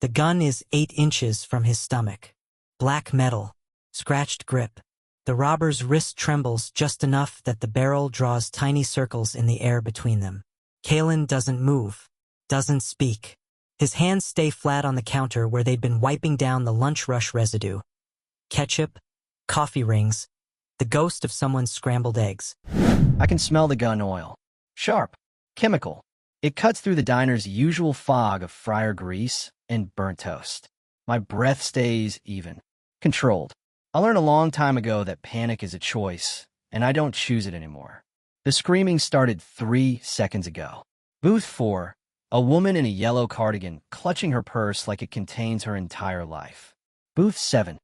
The gun is 8 inches from his stomach. Black metal. Scratched grip. The robber's wrist trembles just enough that the barrel draws tiny circles in the air between them. Kalen doesn't move. Doesn't speak. His hands stay flat on the counter where they'd been wiping down the lunch rush residue. Ketchup, coffee rings, the ghost of someone's scrambled eggs. I can smell the gun oil. Sharp. Chemical. It cuts through the diner's usual fog of fryer grease and burnt toast. My breath stays even. Controlled. I learned a long time ago that panic is a choice, and I don't choose it anymore. The screaming started 3 seconds ago. Booth 4, a woman in a yellow cardigan clutching her purse like it contains her entire life. Booth 7.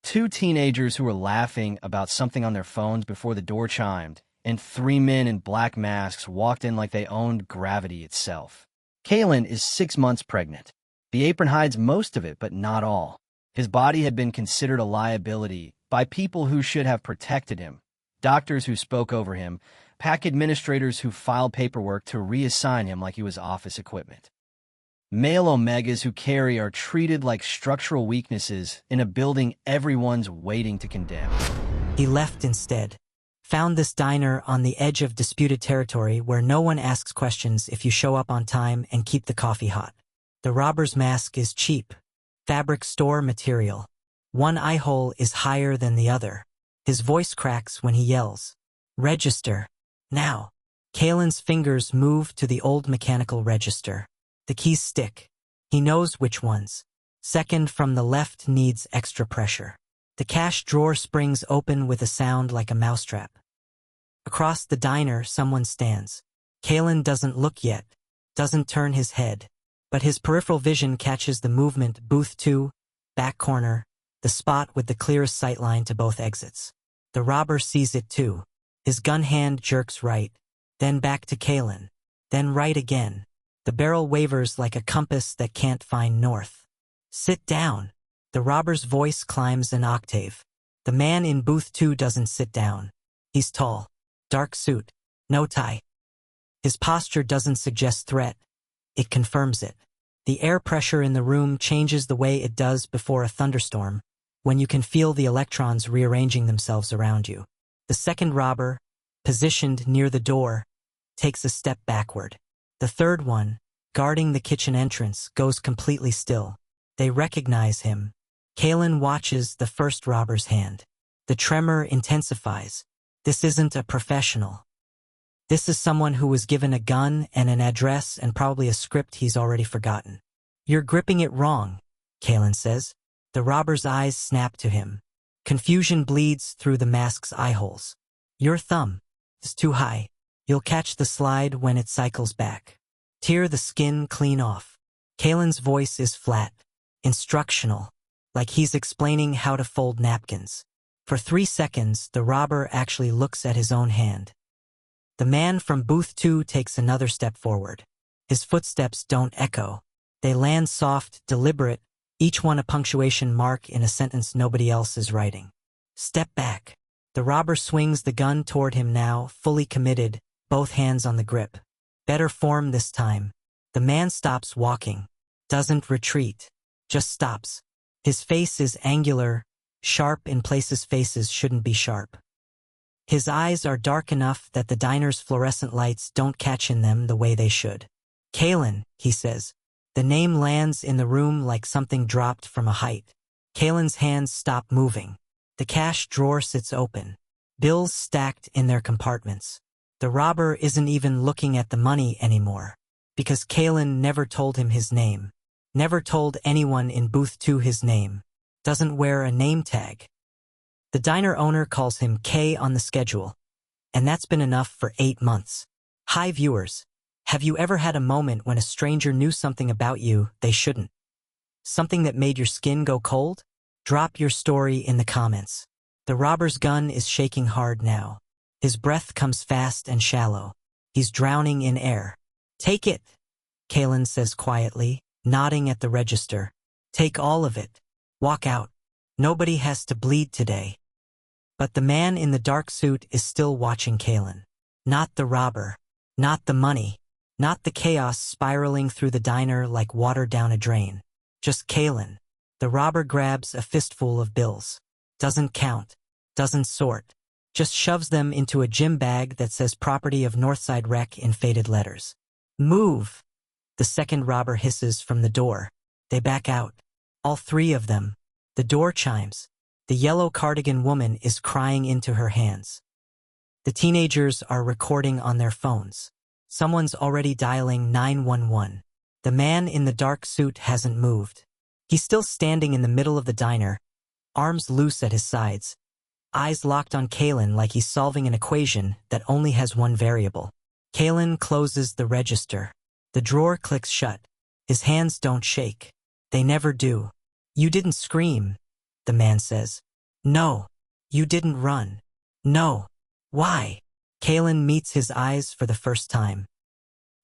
2 teenagers who were laughing about something on their phones before the door chimed, and 3 men in black masks walked in like they owned gravity itself. Kalen is 6 months pregnant. The apron hides most of it, but not all. His body had been considered a liability by people who should have protected him, doctors who spoke over him, PAC administrators who filed paperwork to reassign him like he was office equipment. Male omegas who carry are treated like structural weaknesses in a building everyone's waiting to condemn. He left instead. Found this diner on the edge of disputed territory where no one asks questions if you show up on time and keep the coffee hot. The robber's mask is cheap. Fabric store material. One eye hole is higher than the other. His voice cracks when he yells. Register. Now. Kalen's fingers move to the old mechanical register. The keys stick. He knows which ones. Second from the left needs extra pressure. The cash drawer springs open with a sound like a mousetrap. Across the diner, someone stands. Kalen doesn't look yet, doesn't turn his head, but his peripheral vision catches the movement. Booth 2, back corner, the spot with the clearest sightline to both exits. The robber sees it too. His gun hand jerks right, then back to Kalen, then right again. The barrel wavers like a compass that can't find north. Sit down. The robber's voice climbs an octave. The man in booth 2 doesn't sit down. He's tall. Dark suit. No tie. His posture doesn't suggest threat. It confirms it. The air pressure in the room changes the way it does before a thunderstorm, when you can feel the electrons rearranging themselves around you. The second robber, positioned near the door, takes a step backward. The third one, guarding the kitchen entrance, goes completely still. They recognize him. Kalen watches the first robber's hand. The tremor intensifies. This isn't a professional. This is someone who was given a gun and an address and probably a script he's already forgotten. You're gripping it wrong, Kalen says. The robber's eyes snap to him. Confusion bleeds through the mask's eye holes. Your thumb is too high. You'll catch the slide when it cycles back. Tear the skin clean off. Kalen's voice is flat, instructional, like he's explaining how to fold napkins. For 3 seconds, the robber actually looks at his own hand. The man from booth 2 takes another step forward. His footsteps don't echo. They land soft, deliberate, each one a punctuation mark in a sentence nobody else is writing. Step back. The robber swings the gun toward him now, fully committed, both hands on the grip. Better form this time. The man stops walking. Doesn't retreat. Just stops. His face is angular, sharp in places faces shouldn't be sharp. His eyes are dark enough that the diner's fluorescent lights don't catch in them the way they should. Kalen, he says. The name lands in the room like something dropped from a height. Kalen's hands stop moving. The cash drawer sits open. Bills stacked in their compartments. The robber isn't even looking at the money anymore, because Kalen never told him his name. Never told anyone in booth 2 his name. Doesn't wear a name tag. The diner owner calls him K on the schedule, and that's been enough for 8 months. Hi viewers, have you ever had a moment when a stranger knew something about you they shouldn't? Something that made your skin go cold? Drop your story in the comments. The robber's gun is shaking hard now. His breath comes fast and shallow. He's drowning in air. Take it, Kalen says quietly, nodding at the register. Take all of it. Walk out. Nobody has to bleed today. But the man in the dark suit is still watching Kalen. Not the robber. Not the money. Not the chaos spiraling through the diner like water down a drain. Just Kalen. The robber grabs a fistful of bills. Doesn't count. Doesn't sort. Just shoves them into a gym bag that says property of Northside Rec in faded letters. Move! The second robber hisses from the door. They back out. All three of them. The door chimes. The yellow cardigan woman is crying into her hands. The teenagers are recording on their phones. Someone's already dialing 911. The man in the dark suit hasn't moved. He's still standing in the middle of the diner, arms loose at his sides, eyes locked on Kalen like he's solving an equation that only has one variable. Kalen closes the register. The drawer clicks shut. His hands don't shake. They never do. You didn't scream, the man says. No. You didn't run. No. Why? Kalen meets his eyes for the first time.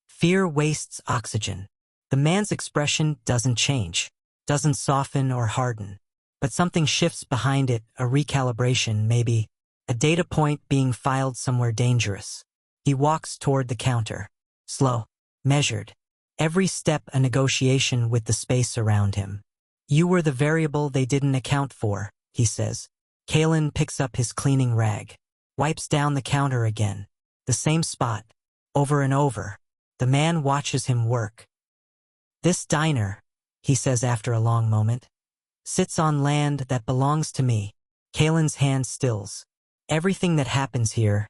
Fear wastes oxygen. The man's expression doesn't change, doesn't soften or harden. But something shifts behind it, a recalibration maybe, a data point being filed somewhere dangerous. He walks toward the counter. Slow, measured. Every step a negotiation with the space around him. You were the variable they didn't account for, he says. Kalen picks up his cleaning rag. Wipes down the counter again. The same spot. Over and over. The man watches him work. This diner, he says after a long moment, sits on land that belongs to me. Kalen's hand stills. Everything that happens here,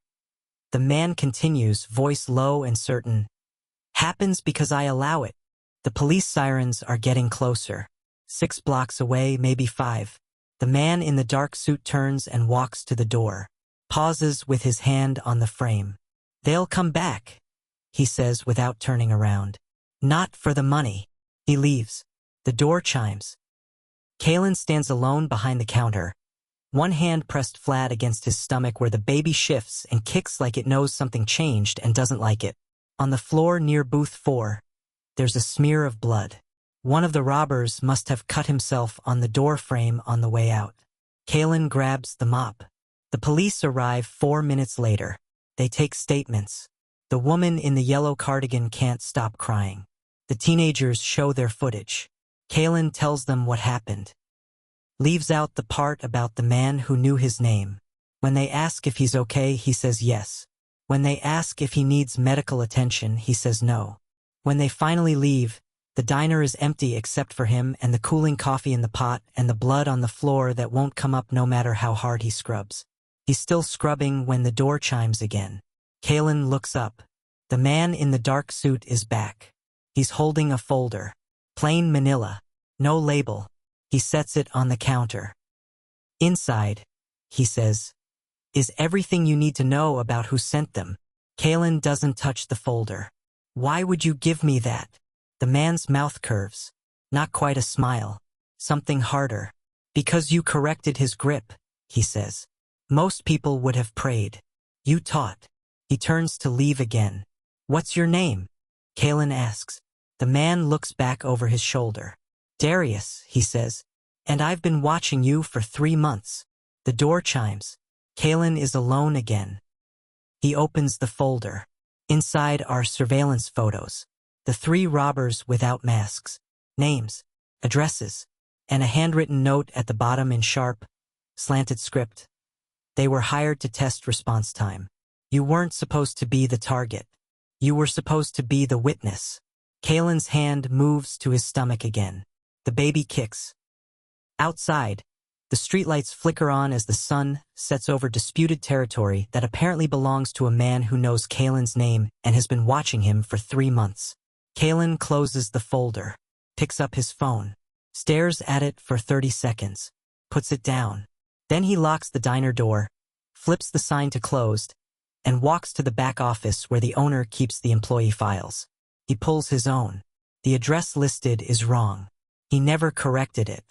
the man continues, voice low and certain, happens because I allow it. The police sirens are getting closer. 6 blocks away, maybe 5. The man in the dark suit turns and walks to the door. Pauses with his hand on the frame. They'll come back, he says without turning around. Not for the money. He leaves. The door chimes. Kalen stands alone behind the counter, one hand pressed flat against his stomach where the baby shifts and kicks like it knows something changed and doesn't like it. On the floor near booth 4, there's a smear of blood. One of the robbers must have cut himself on the door frame on the way out. Kalen grabs the mop. The police arrive 4 minutes later. They take statements. The woman in the yellow cardigan can't stop crying. The teenagers show their footage. Kalen tells them what happened. Leaves out the part about the man who knew his name. When they ask if he's okay, he says yes. When they ask if he needs medical attention, he says no. When they finally leave, the diner is empty except for him and the cooling coffee in the pot and the blood on the floor that won't come up no matter how hard he scrubs. He's still scrubbing when the door chimes again. Kalen looks up. The man in the dark suit is back. He's holding a folder. Plain manila. No label. He sets it on the counter. Inside, he says, is everything you need to know about who sent them. Kalen doesn't touch the folder. Why would you give me that? The man's mouth curves. Not quite a smile. Something harder. Because you corrected his grip, he says. Most people would have prayed. You taught. He turns to leave again. What's your name? Kalen asks. The man looks back over his shoulder. Darius, he says. And I've been watching you for 3 months. The door chimes. Kalen is alone again. He opens the folder. Inside are surveillance photos. The 3 robbers without masks. Names, addresses, and a handwritten note at the bottom in sharp, slanted script. They were hired to test response time. You weren't supposed to be the target. You were supposed to be the witness. Kalen's hand moves to his stomach again. The baby kicks. Outside, the streetlights flicker on as the sun sets over disputed territory that apparently belongs to a man who knows Kalen's name and has been watching him for 3 months. Kalen closes the folder, picks up his phone, stares at it for 30 seconds, puts it down. Then he locks the diner door, flips the sign to closed, and walks to the back office where the owner keeps the employee files. He pulls his own. The address listed is wrong. He never corrected it.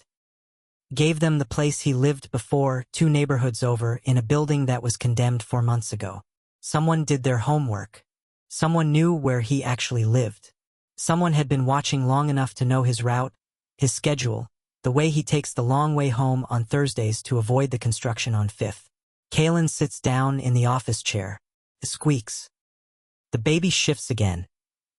Gave them the place he lived before, 2 neighborhoods over, in a building that was condemned 4 months ago. Someone did their homework. Someone knew where he actually lived. Someone had been watching long enough to know his route, his schedule, the way he takes the long way home on Thursdays to avoid the construction on 5th. Kalen sits down in the office chair. It squeaks. The baby shifts again,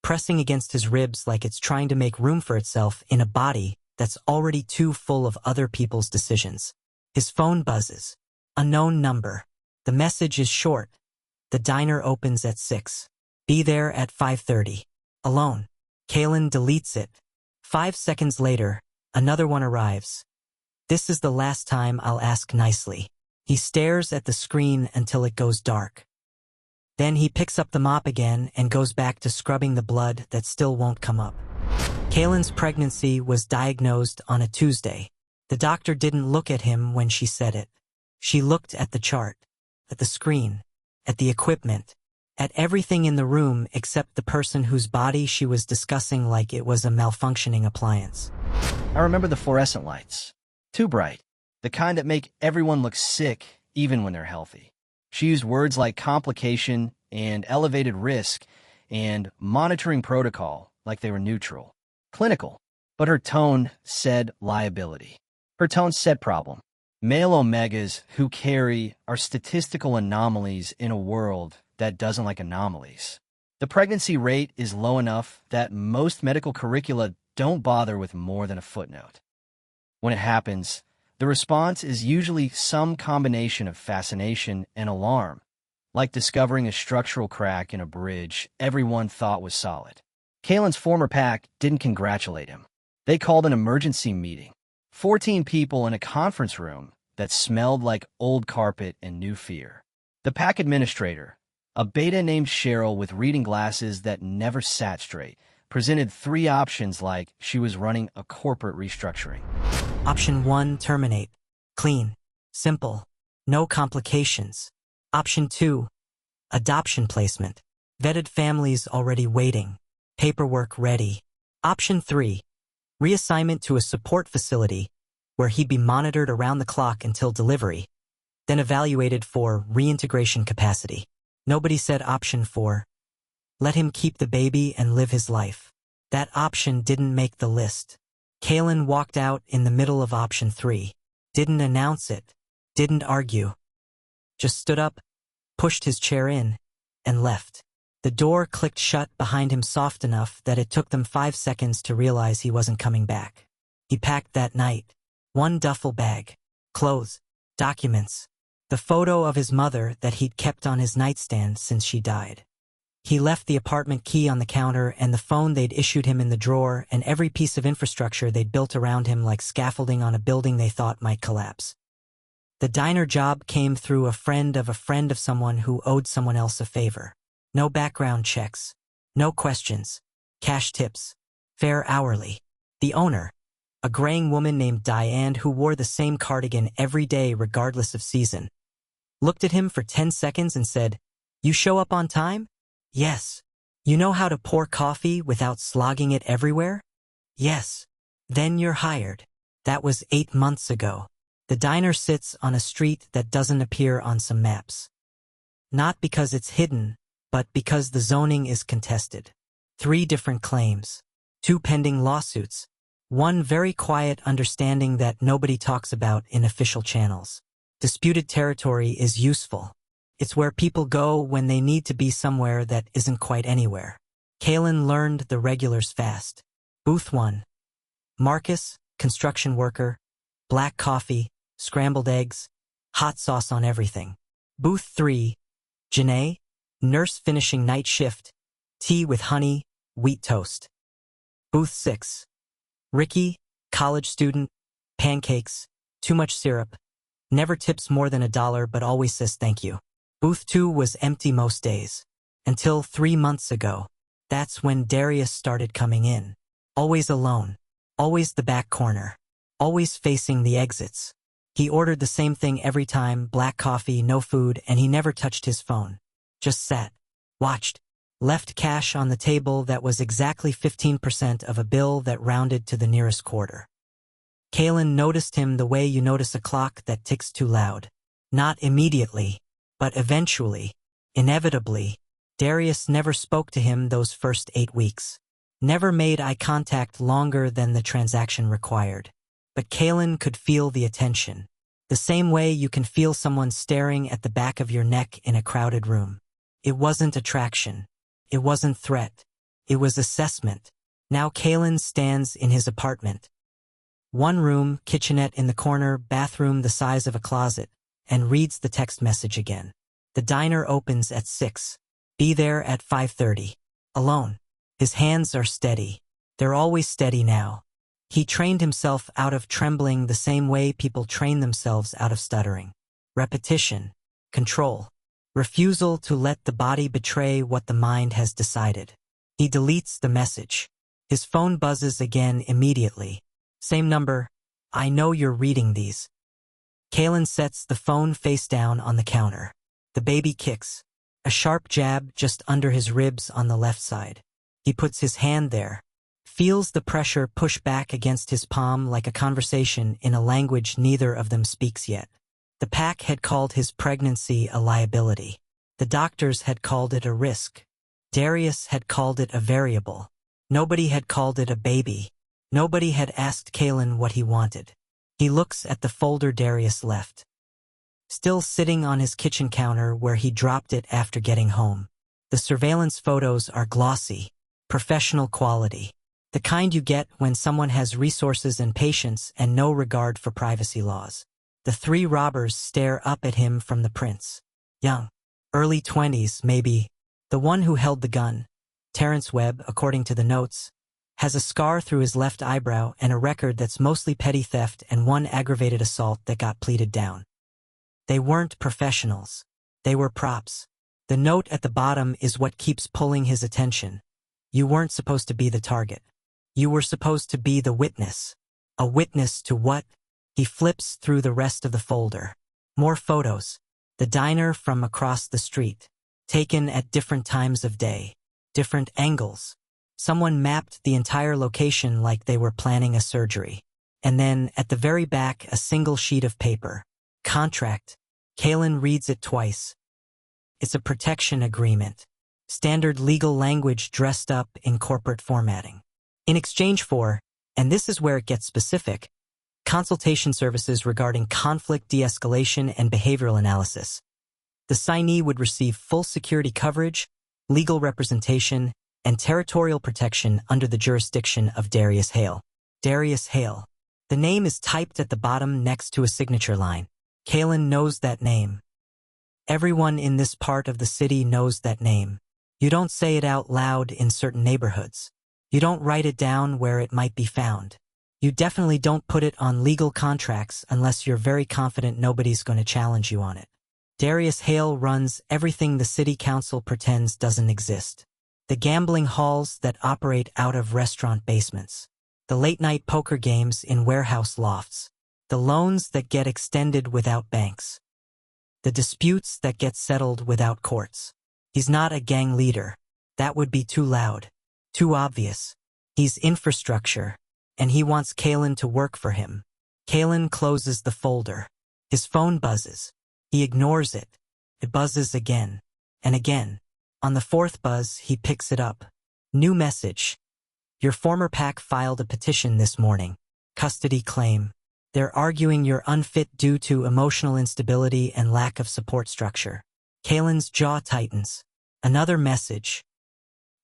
pressing against his ribs like it's trying to make room for itself in a body that's already too full of other people's decisions. His phone buzzes. Unknown number. The message is short. The diner opens at 6. Be there at 5:30. Alone. Kalen deletes it. 5 seconds later, another one arrives. This is the last time I'll ask nicely. He stares at the screen until it goes dark. Then he picks up the mop again and goes back to scrubbing the blood that still won't come up. Kalen's pregnancy was diagnosed on a Tuesday. The doctor didn't look at him when she said it. She looked at the chart, at the screen, at the equipment, at everything in the room except the person whose body she was discussing like it was a malfunctioning appliance. I remember the fluorescent lights. Too bright. The kind that make everyone look sick even when they're healthy. She used words like complication and elevated risk and monitoring protocol like they were neutral. Clinical. But her tone said liability. Her tone said problem. Male omegas who carry are statistical anomalies in a world that doesn't like anomalies. The pregnancy rate is low enough that most medical curricula don't bother with more than a footnote. When it happens, the response is usually some combination of fascination and alarm, like discovering a structural crack in a bridge everyone thought was solid. Kalen's former pack didn't congratulate him. They called an emergency meeting. 14 people in a conference room that smelled like old carpet and new fear. The pack administrator, a beta named Cheryl with reading glasses that never sat straight, presented 3 options like she was running a corporate restructuring. Option 1, terminate. Clean. Simple. No complications. Option 2, adoption placement. Vetted families already waiting. Paperwork ready. Option 3, reassignment to a support facility where he'd be monitored around the clock until delivery, then evaluated for reintegration capacity. Nobody said option 4, let him keep the baby and live his life. That option didn't make the list. Kalen walked out in the middle of option 3, didn't announce it, didn't argue. Just stood up, pushed his chair in, and left. The door clicked shut behind him soft enough that it took them 5 seconds to realize he wasn't coming back. He packed that night. 1 duffel bag, clothes, documents, the photo of his mother that he'd kept on his nightstand since she died. He left the apartment key on the counter and the phone they'd issued him in the drawer and every piece of infrastructure they'd built around him like scaffolding on a building they thought might collapse. The diner job came through a friend of someone who owed someone else a favor. No background checks. No questions. Cash tips. Fair hourly. The owner, a graying woman named Diane who wore the same cardigan every day regardless of season, looked at him for 10 seconds and said, "You show up on time?" "Yes." "You know how to pour coffee without slogging it everywhere?" "Yes." "Then you're hired." That was 8 months ago. The diner sits on a street that doesn't appear on some maps. Not because it's hidden, but because the zoning is contested. 3 different claims. 2 pending lawsuits. 1 very quiet understanding that nobody talks about in official channels. Disputed territory is useful. It's where people go when they need to be somewhere that isn't quite anywhere. Kalen learned the regulars fast. Booth 1. Marcus, construction worker, black coffee, scrambled eggs, hot sauce on everything. Booth 3. Janae, nurse finishing night shift, tea with honey, wheat toast. Booth 6. Ricky, college student, pancakes, too much syrup, never tips more than $1 but always says thank you. Booth 2 was empty most days. Until 3 months ago. That's when Darius started coming in. Always alone. Always the back corner. Always facing the exits. He ordered the same thing every time, black coffee, no food, and he never touched his phone. Just sat. Watched. Left cash on the table that was exactly 15% of a bill that rounded to the nearest quarter. Kalen noticed him the way you notice a clock that ticks too loud. Not immediately, but eventually, inevitably. Darius never spoke to him those first 8 weeks. Never made eye contact longer than the transaction required. But Kalen could feel the attention. The same way you can feel someone staring at the back of your neck in a crowded room. It wasn't attraction. It wasn't threat. It was assessment. Now Kalen stands in his apartment. One room, kitchenette in the corner, bathroom the size of a closet, and reads the text message again. The diner opens at 6. Be there at 5:30. Alone. His hands are steady. They're always steady now. He trained himself out of trembling the same way people train themselves out of stuttering. Repetition. Control. Refusal to let the body betray what the mind has decided. He deletes the message. His phone buzzes again immediately. Same number. I know you're reading these. Kalen sets the phone face down on the counter. The baby kicks. A sharp jab just under his ribs on the left side. He puts his hand there. Feels the pressure push back against his palm like a conversation in a language neither of them speaks yet. The pack had called his pregnancy a liability. The doctors had called it a risk. Darius had called it a variable. Nobody had called it a baby. Nobody had asked Kalen what he wanted. He looks at the folder Darius left. Still sitting on his kitchen counter where he dropped it after getting home. The surveillance photos are glossy, professional quality. The kind you get when someone has resources and patience and no regard for privacy laws. The three robbers stare up at him from the prints. Young. Early 20s, maybe. The one who held the gun, Terrence Webb, according to the notes, has a scar through his left eyebrow and a record that's mostly petty theft and one aggravated assault that got pleaded down. They weren't professionals. They were props. The note at the bottom is what keeps pulling his attention. You weren't supposed to be the target. You were supposed to be the witness. A witness to what? He flips through the rest of the folder. More photos. The diner from across the street. Taken at different times of day. Different angles. Someone mapped the entire location like they were planning a surgery. And then, at the very back, a single sheet of paper. Contract. Kalen reads it twice. It's a protection agreement. Standard legal language dressed up in corporate formatting. In exchange for, and this is where it gets specific, consultation services regarding conflict de-escalation and behavioral analysis. The signee would receive full security coverage, legal representation, and territorial protection under the jurisdiction of Darius Hale. Darius Hale. The name is typed at the bottom next to a signature line. Kalen knows that name. Everyone in this part of the city knows that name. You don't say it out loud in certain neighborhoods. You don't write it down where it might be found. You definitely don't put it on legal contracts unless you're very confident nobody's going to challenge you on it. Darius Hale runs everything the city council pretends doesn't exist. The gambling halls that operate out of restaurant basements. The late-night poker games in warehouse lofts. The loans that get extended without banks. The disputes that get settled without courts. He's not a gang leader. That would be too loud. Too obvious. He's infrastructure. And he wants Kalen to work for him. Kalen closes the folder. His phone buzzes. He ignores it. It buzzes again. And again. On the fourth buzz, he picks it up. New message. Your former pack filed a petition this morning. Custody claim. They're arguing you're unfit due to emotional instability and lack of support structure. Kalen's jaw tightens. Another message.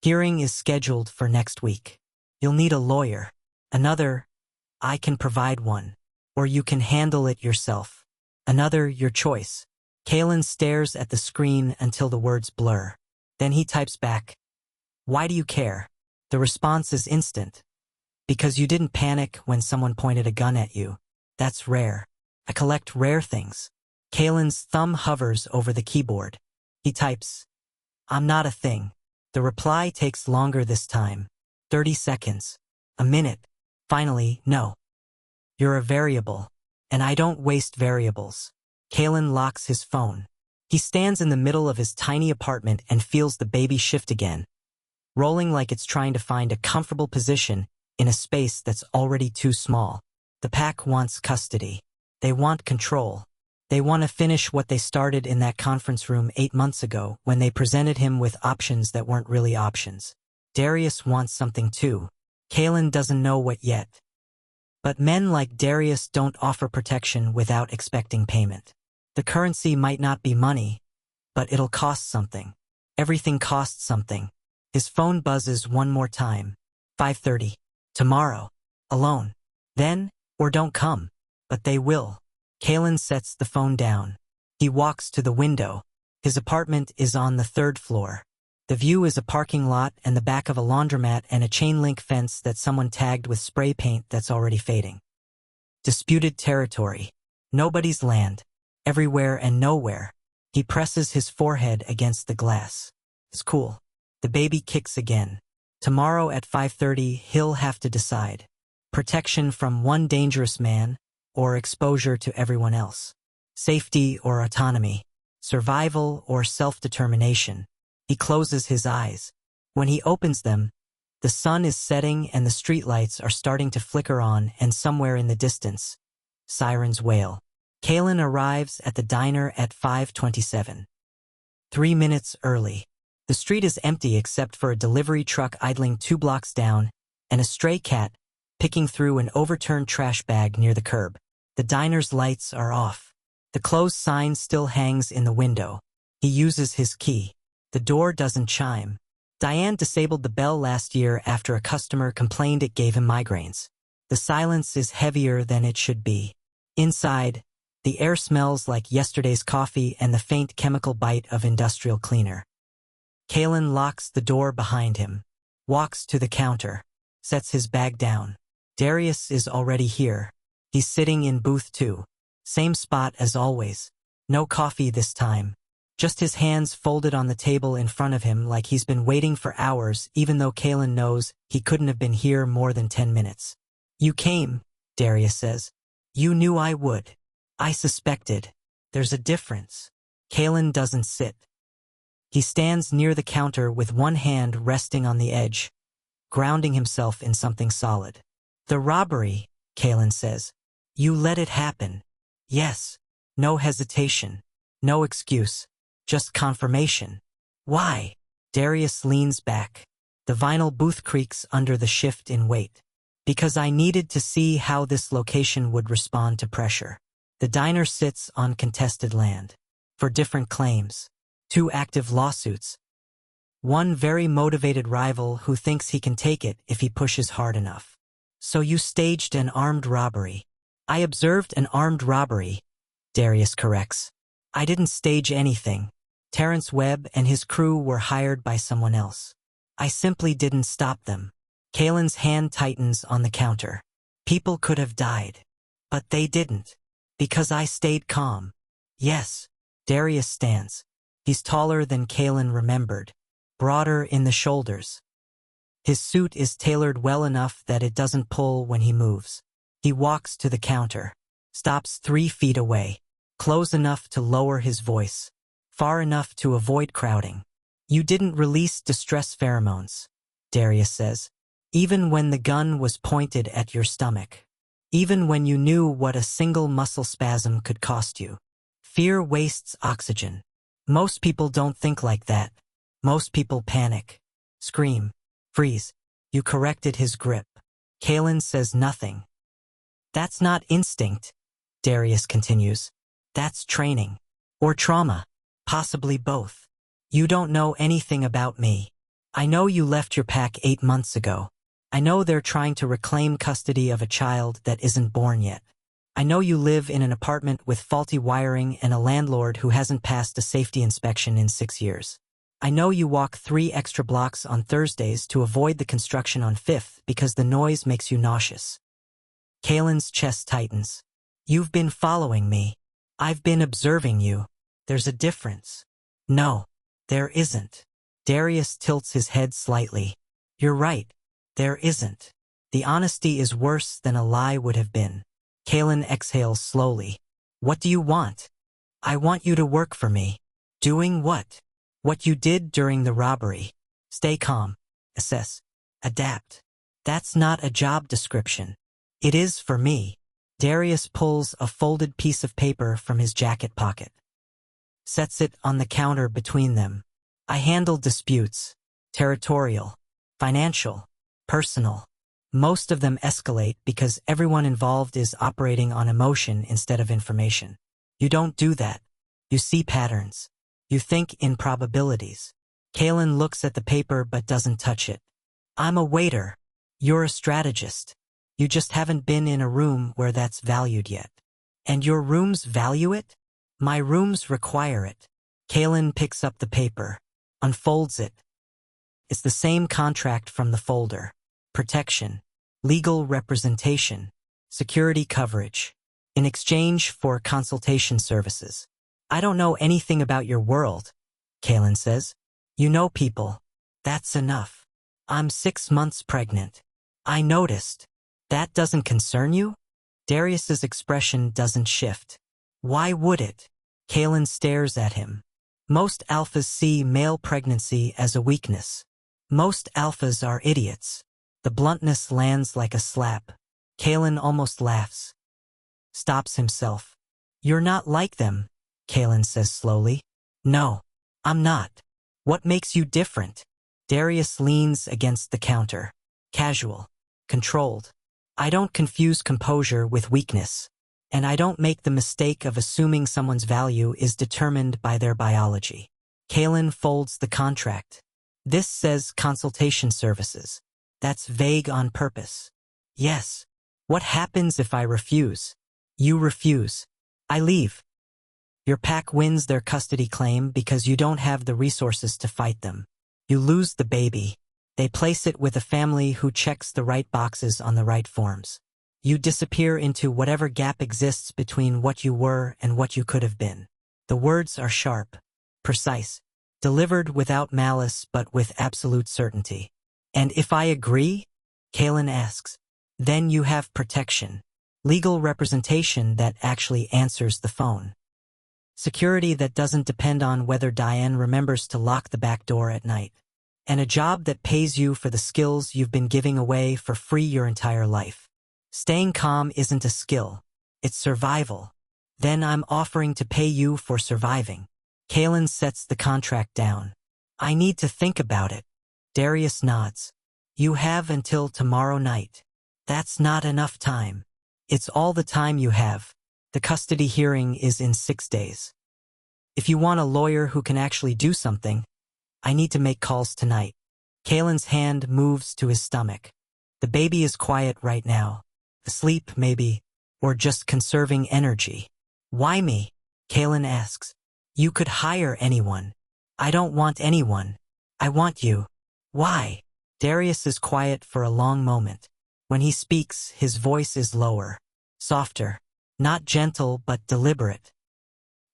Hearing is scheduled for next week. You'll need a lawyer. Another, I can provide one. Or you can handle it yourself. Another, your choice. Kalen stares at the screen until the words blur. Then he types back. Why do you care? The response is instant. Because you didn't panic when someone pointed a gun at you. That's rare. I collect rare things. Kalen's thumb hovers over the keyboard. He types. I'm not a thing. The reply takes longer this time. 30 seconds. A minute. Finally, no. You're a variable. And I don't waste variables. Kalen locks his phone. He stands in the middle of his tiny apartment and feels the baby shift again, rolling like it's trying to find a comfortable position in a space that's already too small. The pack wants custody. They want control. They want to finish what they started in that conference room 8 months ago when they presented him with options that weren't really options. Darius wants something too. Kalen doesn't know what yet. But men like Darius don't offer protection without expecting payment. The currency might not be money, but it'll cost something. Everything costs something. His phone buzzes one more time. 5:30. Tomorrow. Alone. Then, Or don't come. But they will. Kalen sets the phone down. He walks to the window. His apartment is on the 3rd floor. The view is a parking lot and the back of a laundromat and a chain-link fence that someone tagged with spray paint that's already fading. Disputed territory. Nobody's land. Everywhere and nowhere. He presses his forehead against the glass. It's cool. The baby kicks again. Tomorrow at 5:30, he'll have to decide. Protection from one dangerous man, or exposure to everyone else. Safety or autonomy. Survival or self-determination. He closes his eyes. When he opens them, the sun is setting and the streetlights are starting to flicker on, and somewhere in the distance, sirens wail. Kalen arrives at the diner at 5:27. 3 minutes early. The street is empty except for a delivery truck idling 2 blocks down and a stray cat picking through an overturned trash bag near the curb. The diner's lights are off. The closed sign still hangs in the window. He uses his key. The door doesn't chime. Diane disabled the bell last year after a customer complained it gave him migraines. The silence is heavier than it should be. Inside, the air smells like yesterday's coffee and the faint chemical bite of industrial cleaner. Kalen locks the door behind him, walks to the counter, sets his bag down. Darius is already here. He's sitting in booth 2. Same spot as always. No coffee this time. Just his hands folded on the table in front of him like he's been waiting for hours, even though Kalen knows he couldn't have been here more than 10 minutes. You came, Darius says. You knew I would. I suspected. There's a difference. Kalen doesn't sit. He stands near the counter with one hand resting on the edge, grounding himself in something solid. The robbery, Kalen says. You let it happen. Yes. No hesitation. No excuse. Just confirmation. Why? Darius leans back. The vinyl booth creaks under the shift in weight. Because I needed to see how this location would respond to pressure. The diner sits on contested land. For different claims. 2 active lawsuits. One very motivated rival who thinks he can take it if he pushes hard enough. So you staged an armed robbery. I observed an armed robbery, Darius corrects. I didn't stage anything. Terrence Webb and his crew were hired by someone else. I simply didn't stop them. Kalen's hand tightens on the counter. People could have died. But they didn't. Because I stayed calm. Yes. Darius stands. He's taller than Kalen remembered. Broader in the shoulders. His suit is tailored well enough that it doesn't pull when he moves. He walks to the counter. Stops 3 feet away. Close enough to lower his voice. Far enough to avoid crowding. You didn't release distress pheromones, Darius says. Even when the gun was pointed at your stomach. Even when you knew what a single muscle spasm could cost you. Fear wastes oxygen. Most people don't think like that. Most people panic. Scream. Freeze. You corrected his grip. Kalen says nothing. That's not instinct, Darius continues. That's training. Or trauma. Possibly both. You don't know anything about me. I know you left your pack 8 months ago. I know they're trying to reclaim custody of a child that isn't born yet. I know you live in an apartment with faulty wiring and a landlord who hasn't passed a safety inspection in 6 years. I know you walk 3 extra blocks on Thursdays to avoid the construction on 5th because the noise makes you nauseous. Kalen's chest tightens. You've been following me. I've been observing you. There's a difference. No, there isn't. Darius tilts his head slightly. You're right. There isn't. The honesty is worse than a lie would have been. Kalen exhales slowly. What do you want? I want you to work for me. Doing what? What you did during the robbery. Stay calm. Assess. Adapt. That's not a job description. It is for me. Darius pulls a folded piece of paper from his jacket pocket. Sets it on the counter between them. I handle disputes. Territorial. Financial. Personal. Most of them escalate because everyone involved is operating on emotion instead of information. You don't do that. You see patterns. You think in probabilities. Kalen looks at the paper but doesn't touch it. I'm a waiter. You're a strategist. You just haven't been in a room where that's valued yet. And your rooms value it? My rooms require it. Kalen picks up the paper, unfolds it. It's the same contract from the folder. Protection, legal representation, security coverage, in exchange for consultation services. I don't know anything about your world, Kalen says. You know people. That's enough. I'm 6 months pregnant. I noticed. That doesn't concern you? Darius's expression doesn't shift. Why would it? Kalen stares at him. Most alphas see male pregnancy as a weakness. Most alphas are idiots. The bluntness lands like a slap. Kalen almost laughs. Stops himself. You're not like them, Kalen says slowly. No, I'm not. What makes you different? Darius leans against the counter. Casual. Controlled. I don't confuse composure with weakness. And I don't make the mistake of assuming someone's value is determined by their biology. Kalen folds the contract. This says consultation services. That's vague on purpose. Yes. What happens if I refuse? You refuse. I leave. Your pack wins their custody claim because you don't have the resources to fight them. You lose the baby. They place it with a family who checks the right boxes on the right forms. You disappear into whatever gap exists between what you were and what you could have been. The words are sharp, precise, delivered without malice but with absolute certainty. And if I agree? Kalen asks. Then you have protection. Legal representation that actually answers the phone. Security that doesn't depend on whether Diane remembers to lock the back door at night. And a job that pays you for the skills you've been giving away for free your entire life. Staying calm isn't a skill. It's survival. Then I'm offering to pay you for surviving. Kalen sets the contract down. I need to think about it. Darius nods. You have until tomorrow night. That's not enough time. It's all the time you have. The custody hearing is in 6 days. If you want a lawyer who can actually do something, I need to make calls tonight. Kalen's hand moves to his stomach. The baby is quiet right now. Asleep, maybe, or just conserving energy. Why me? Kalen asks. You could hire anyone. I don't want anyone. I want you. Why? Darius is quiet for a long moment. When he speaks, his voice is lower, softer, not gentle but deliberate.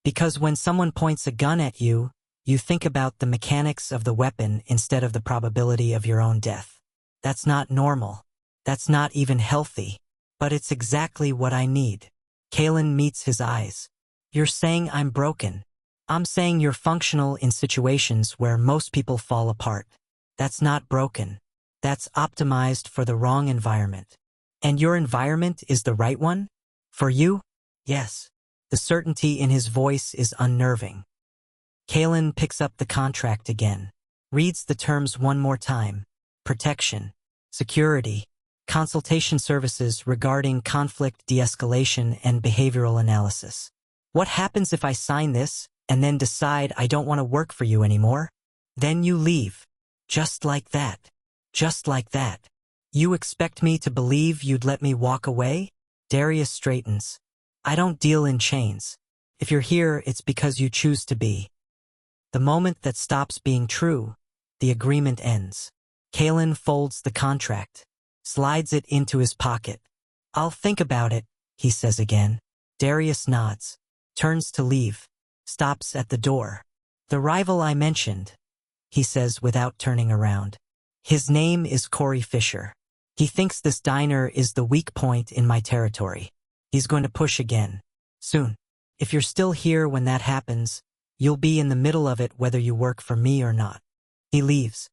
Because when someone points a gun at you, you think about the mechanics of the weapon instead of the probability of your own death. That's not normal. That's not even healthy. But it's exactly what I need. Kalen meets his eyes. You're saying I'm broken. I'm saying you're functional in situations where most people fall apart. That's not broken. That's optimized for the wrong environment. And your environment is the right one? For you? Yes. The certainty in his voice is unnerving. Kalen picks up the contract again, reads the terms one more time. Protection, security, consultation services regarding conflict de-escalation and behavioral analysis. What happens if I sign this and then decide I don't want to work for you anymore? Then you leave. Just like that. Just like that. You expect me to believe you'd let me walk away? Darius straightens. I don't deal in chains. If you're here, it's because you choose to be. The moment that stops being true, the agreement ends. Kalen folds the contract, slides it into his pocket. I'll think about it, he says again. Darius nods, turns to leave, stops at the door. The rival I mentioned, he says without turning around. His name is Corey Fisher. He thinks this diner is the weak point in my territory. He's going to push again. Soon. If you're still here when that happens, you'll be in the middle of it whether you work for me or not. He leaves.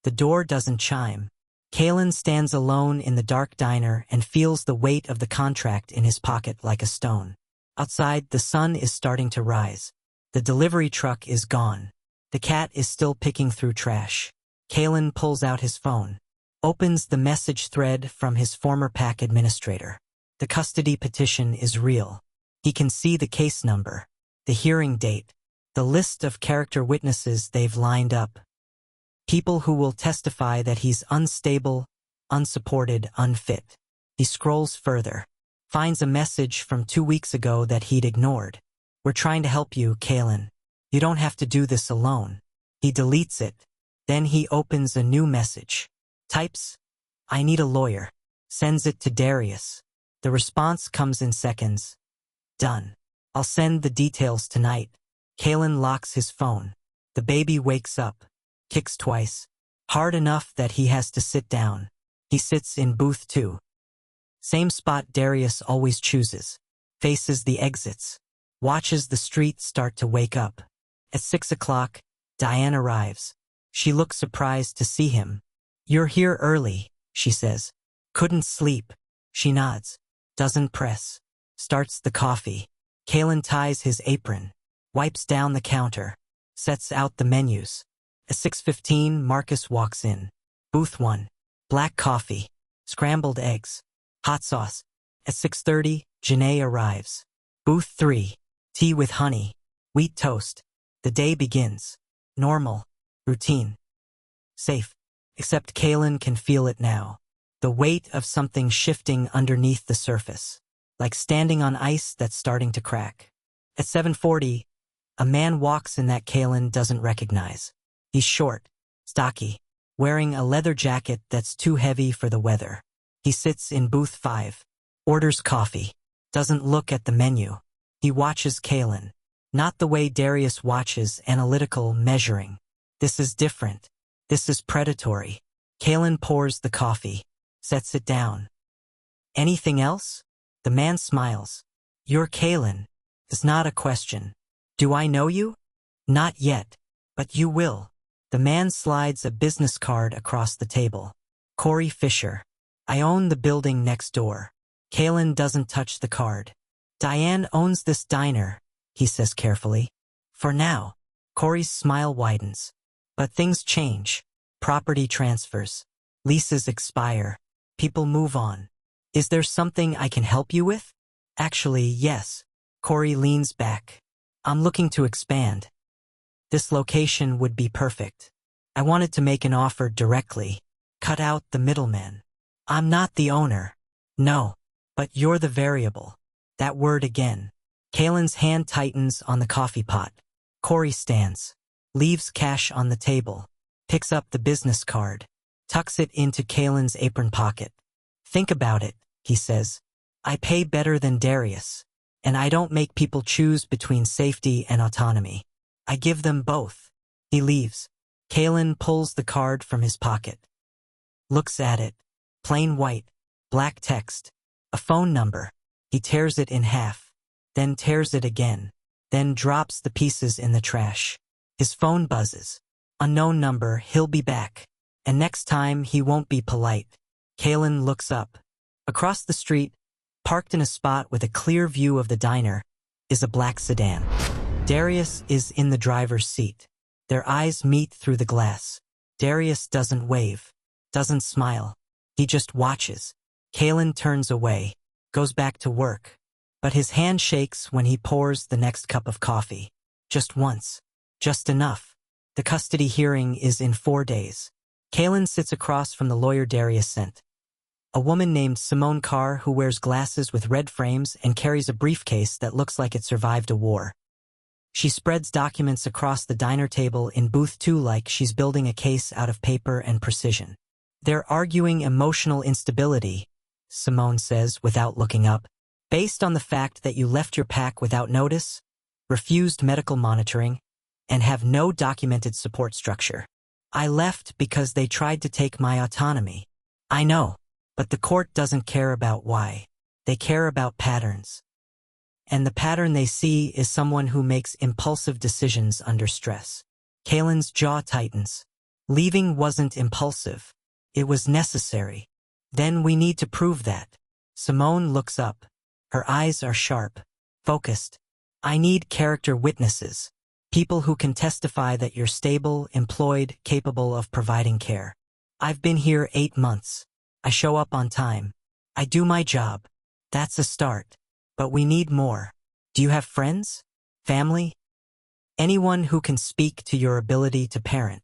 The door doesn't chime. Kalen stands alone in the dark diner and feels the weight of the contract in his pocket like a stone. Outside, the sun is starting to rise. The delivery truck is gone. The cat is still picking through trash. Kalen pulls out his phone, opens the message thread from his former pack administrator. The custody petition is real. He can see the case number, the hearing date, the list of character witnesses they've lined up. People who will testify that he's unstable, unsupported, unfit. He scrolls further. Finds a message from 2 weeks ago that he'd ignored. "We're trying to help you, Kalen. You don't have to do this alone." He deletes it. Then he opens a new message. Types, "I need a lawyer." Sends it to Darius. The response comes in seconds. "Done. I'll send the details tonight." Kalen locks his phone. The baby wakes up. Kicks twice. Hard enough that he has to sit down. He sits in booth 2. Same spot Darius always chooses. Faces the exits. Watches the street start to wake up. At 6 o'clock, Diane arrives. She looks surprised to see him. "You're here early," she says. "Couldn't sleep." She nods. Doesn't press. Starts the coffee. Kalen ties his apron. Wipes down the counter. Sets out the menus. At 6:15, Marcus walks in. Booth 1. Black coffee. Scrambled eggs. Hot sauce. At 6:30, Janae arrives. Booth 3. Tea with honey. Wheat toast. The day begins. Normal. Routine. Safe. Except Kalen can feel it now. The weight of something shifting underneath the surface. Like standing on ice that's starting to crack. At 7:40, a man walks in that Kalen doesn't recognize. He's short, stocky, wearing a leather jacket that's too heavy for the weather. He sits in booth 5. Orders coffee. Doesn't look at the menu. He watches Kalen. Not the way Darius watches, analytical, measuring. This is different. This is predatory. Kalen pours the coffee. Sets it down. "Anything else?" The man smiles. "You're Kalen." It's not a question. "Do I know you?" "Not yet. But you will." The man slides a business card across the table. "Corey Fisher. I own the building next door." Kalen doesn't touch the card. "Diane owns this diner," he says carefully. "For now." Corey's smile widens. But things change. Property transfers. Leases expire. People move on. "Is there something I can help you with?" "Actually, yes." Corey leans back. "I'm looking to expand. This location would be perfect. I wanted to make an offer directly. Cut out the middleman. I'm not the owner." "No. But you're the variable." That word again. Kalen's hand tightens on the coffee pot. Corey stands. Leaves cash on the table. Picks up the business card. Tucks it into Kalen's apron pocket. "Think about it," he says. "I pay better than Darius. And I don't make people choose between safety and autonomy. I give them both." He leaves. Kalen pulls the card from his pocket. Looks at it. Plain white. Black text. A phone number. He tears it in half. Then tears it again. Then drops the pieces in the trash. His phone buzzes. Unknown number, he'll be back. And next time he won't be polite. Kalen looks up. Across the street, parked in a spot with a clear view of the diner, is a black sedan. Darius is in the driver's seat. Their eyes meet through the glass. Darius doesn't wave. Doesn't smile. He just watches. Kalen turns away. Goes back to work. But his hand shakes when he pours the next cup of coffee. Just once. Just enough. The custody hearing is in 4 days. Kalen sits across from the lawyer Darius sent. A woman named Simone Carr who wears glasses with red frames and carries a briefcase that looks like it survived a war. She spreads documents across the diner table in booth 2 like she's building a case out of paper and precision. "They're arguing emotional instability," Simone says without looking up, "based on the fact that you left your pack without notice, refused medical monitoring, and have no documented support structure. I left because they tried to take my autonomy. I know, but the court doesn't care about why. They care about patterns. And the pattern they see is someone who makes impulsive decisions under stress." Kalen's jaw tightens. Leaving wasn't impulsive. It was necessary. "Then we need to prove that." Simone looks up. Her eyes are sharp, focused. "I need character witnesses. People who can testify that you're stable, employed, capable of providing care. I've been here 8 months. I show up on time. I do my job. That's a start. But we need more. Do you have friends? Family? Anyone who can speak to your ability to parent?"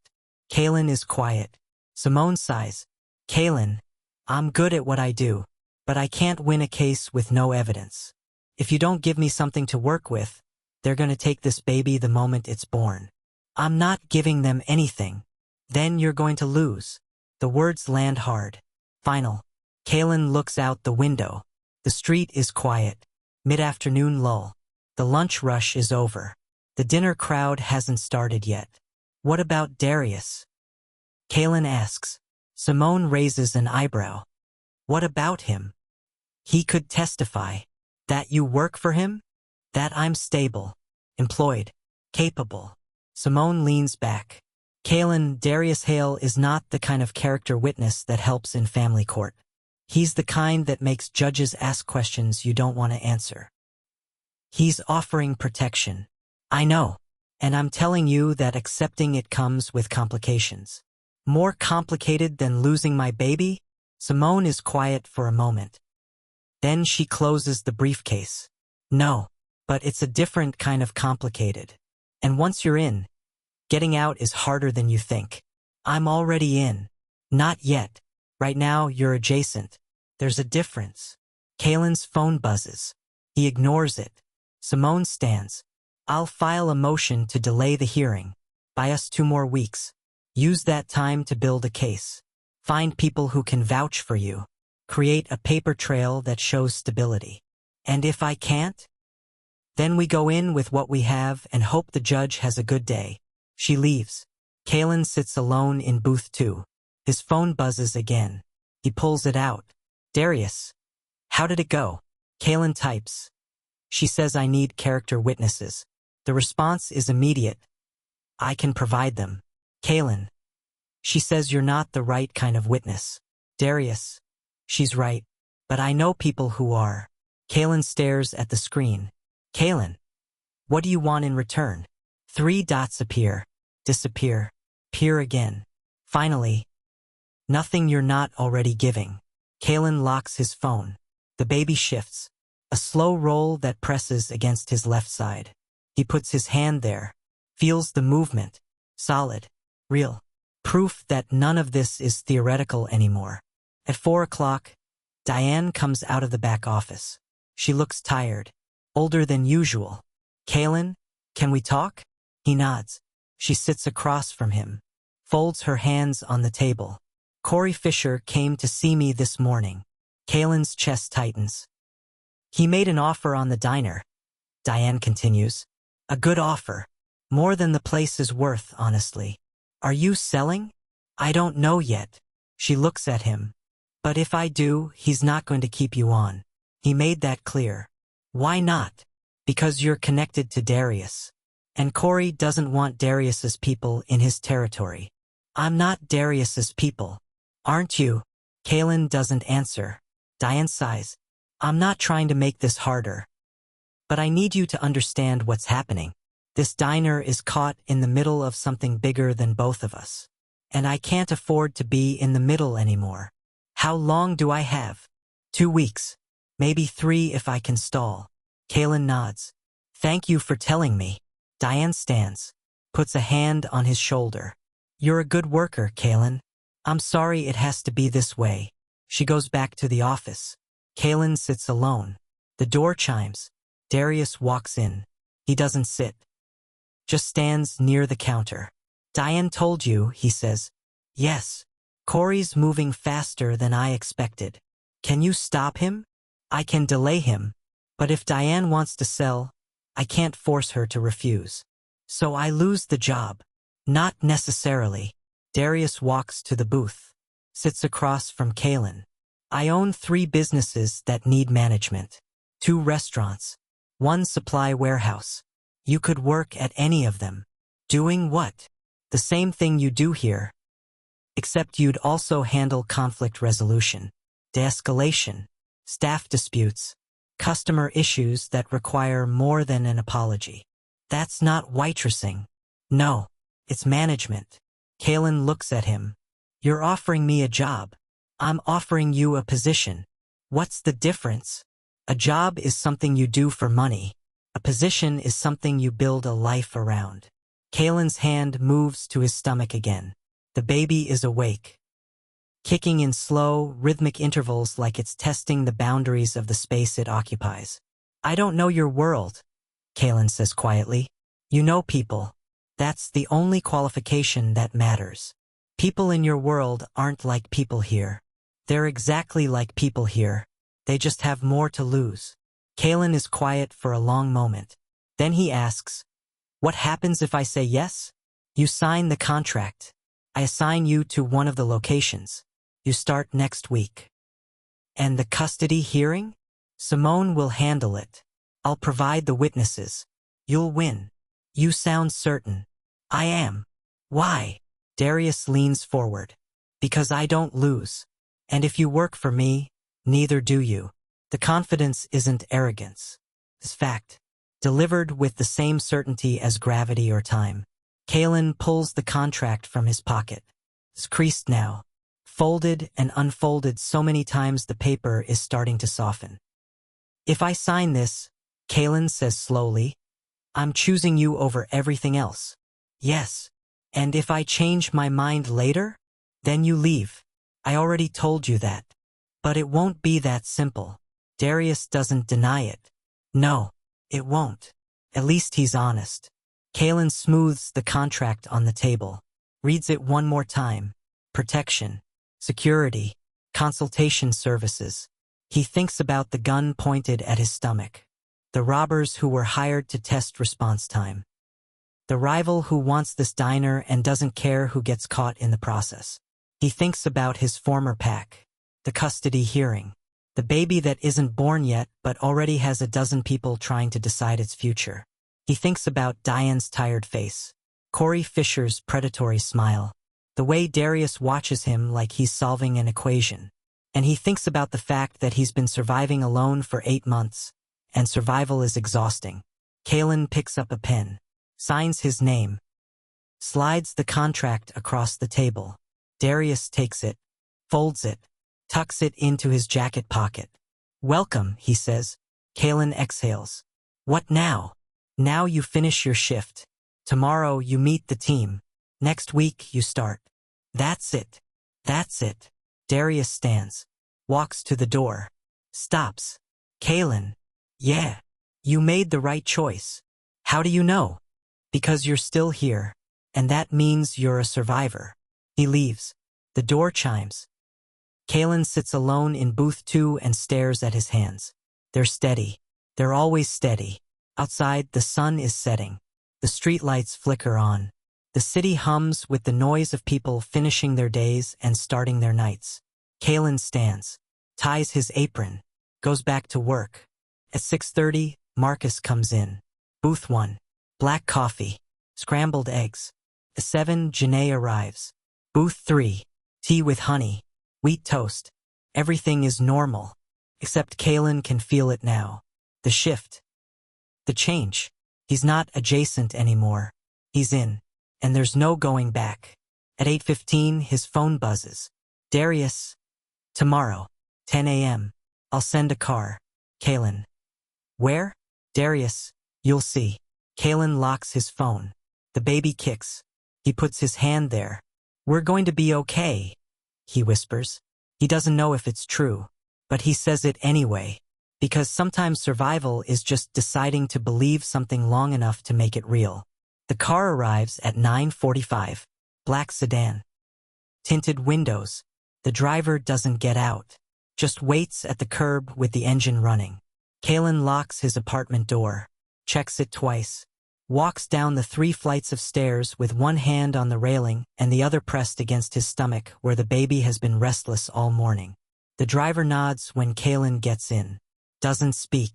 Kalen is quiet. Simone sighs. "Kalen, I'm good at what I do. But I can't win a case with no evidence. If you don't give me something to work with, they're gonna take this baby the moment it's born. I'm not giving them anything. Then you're going to lose. The words land hard. Final. Kalen looks out the window. The street is quiet. Mid-afternoon lull. The lunch rush is over. The dinner crowd hasn't started yet. What about Darius? Kalen asks. Simone raises an eyebrow. What about him? He could testify. That you work for him? That I'm stable, employed, capable. Simone leans back. Kalen, Darius Hale is not the kind of character witness that helps in family court. He's the kind that makes judges ask questions you don't want to answer. He's offering protection. I know. And I'm telling you that accepting it comes with complications. More complicated than losing my baby? Simone is quiet for a moment. Then she closes the briefcase. No, but it's a different kind of complicated. And once you're in, getting out is harder than you think. I'm already in. Not yet. Right now, you're adjacent. There's a difference. Kalen's phone buzzes. He ignores it. Simone stands. I'll file a motion to delay the hearing. Buy us 2 more weeks. Use that time to build a case. Find people who can vouch for you. Create a paper trail that shows stability. And if I can't? Then we go in with what we have and hope the judge has a good day. She leaves. Kalen sits alone in booth 2. His phone buzzes again. He pulls it out. Darius. How did it go? Kalen types. She says I need character witnesses. The response is immediate. I can provide them. Kalen. She says you're not the right kind of witness. Darius. She's right. But I know people who are. Kalen stares at the screen. Kalen. What do you want in return? 3 dots appear. Disappear. Appear again. Finally. Nothing you're not already giving. Kalen locks his phone. The baby shifts. A slow roll that presses against his left side. He puts his hand there. Feels the movement. Solid. Real. Proof that none of this is theoretical anymore. At 4 o'clock, Diane comes out of the back office. She looks tired. Older than usual. Kalen, can we talk? He nods. She sits across from him. Folds her hands on the table. Corey Fisher came to see me this morning. Kalen's chest tightens. He made an offer on the diner. Diane continues. A good offer. More than the place is worth, honestly. Are you selling? I don't know yet. She looks at him. But if I do, he's not going to keep you on. He made that clear. Why not? Because you're connected to Darius. And Corey doesn't want Darius's people in his territory. I'm not Darius's people. Aren't you? Kalen doesn't answer. Diane sighs. I'm not trying to make this harder. But I need you to understand what's happening. This diner is caught in the middle of something bigger than both of us. And I can't afford to be in the middle anymore. How long do I have? 2 weeks. Maybe 3 if I can stall. Kalen nods. Thank you for telling me. Diane stands. Puts a hand on his shoulder. You're a good worker, Kalen. I'm sorry it has to be this way. She goes back to the office. Kalen sits alone. The door chimes. Darius walks in. He doesn't sit. Just stands near the counter. Diane told you, he says. Yes. Corey's moving faster than I expected. Can you stop him? I can delay him. But if Diane wants to sell, I can't force her to refuse. So I lose the job. Not necessarily. Darius walks to the booth. Sits across from Kalen. I own 3 businesses that need management. 2 restaurants. 1 supply warehouse. You could work at any of them. Doing what? The same thing you do here. Except you'd also handle conflict resolution, de-escalation, staff disputes, customer issues that require more than an apology. That's not waitressing. No, it's management. Kalen looks at him. You're offering me a job. I'm offering you a position. What's the difference? A job is something you do for money. A position is something you build a life around. Kalen's hand moves to his stomach again. The baby is awake. kicking in slow, rhythmic intervals like it's testing the boundaries of the space it occupies. I don't know your world, Kalen says quietly. You know people. That's the only qualification that matters. People in your world aren't like people here. They're exactly like people here. They just have more to lose. Kalen is quiet for a long moment. Then he asks, what happens if I say yes? You sign the contract. I assign you to one of the locations. You start next week. And the custody hearing? Simone will handle it. I'll provide the witnesses. You'll win. You sound certain. I am. Why? Darius leans forward. Because I don't lose. And if you work for me, neither do you. The confidence isn't arrogance. It's fact. Delivered with the same certainty as gravity or time. Kalen pulls the contract from his pocket. It's creased now. Folded and unfolded so many times the paper is starting to soften. If I sign this, Kalen says slowly, I'm choosing you over everything else. Yes. And if I change my mind later, then you leave. I already told you that. But it won't be that simple. Darius doesn't deny it. No, it won't. At least he's honest. Kalen smooths the contract on the table, reads it one more time. Protection, security, consultation services. He thinks about the gun pointed at his stomach. The robbers who were hired to test response time. The rival who wants this diner and doesn't care who gets caught in the process. He thinks about his former pack. The custody hearing. The baby that isn't born yet but already has a dozen people trying to decide its future. He thinks about Diane's tired face. Corey Fisher's predatory smile. The way Darius watches him like he's solving an equation. And he thinks about the fact that he's been surviving alone for 8 months. And survival is exhausting. Kalen picks up a pen. Signs his name. Slides the contract across the table. Darius takes it. Folds it. Tucks it into his jacket pocket. Welcome, he says. Kalen exhales. What now? Now you finish your shift. Tomorrow you meet the team. Next week you start. That's it. That's it. Darius stands. Walks to the door. Stops. Kalen. Yeah. You made the right choice. How do you know? Because you're still here. And that means you're a survivor. He leaves. The door chimes. Kalen sits alone in booth 2 and stares at his hands. They're steady. They're always steady. Outside, the sun is setting. The streetlights flicker on. The city hums with the noise of people finishing their days and starting their nights. Kalen stands. Ties his apron. Goes back to work. At 6:30, Marcus comes in. Booth 1. Black coffee. Scrambled eggs. At 7, Janae arrives. Booth 3. Tea with honey. Wheat toast. Everything is normal. Except Kalen can feel it now. The shift. The change. He's not adjacent anymore. He's in. And there's no going back. At 8:15, his phone buzzes. Darius. Tomorrow. 10 a.m. I'll send a car. Kalen. Where? Darius. You'll see. Kalen locks his phone. The baby kicks. He puts his hand there. We're going to be okay, he whispers. He doesn't know if it's true, but he says it anyway. Because sometimes survival is just deciding to believe something long enough to make it real. The car arrives at 9:45. Black sedan. Tinted windows. The driver doesn't get out. Just waits at the curb with the engine running. Kalen locks his apartment door. Checks it twice. Walks down the 3 flights of stairs with one hand on the railing and the other pressed against his stomach where the baby has been restless all morning. The driver nods when Kalen gets in. Doesn't speak.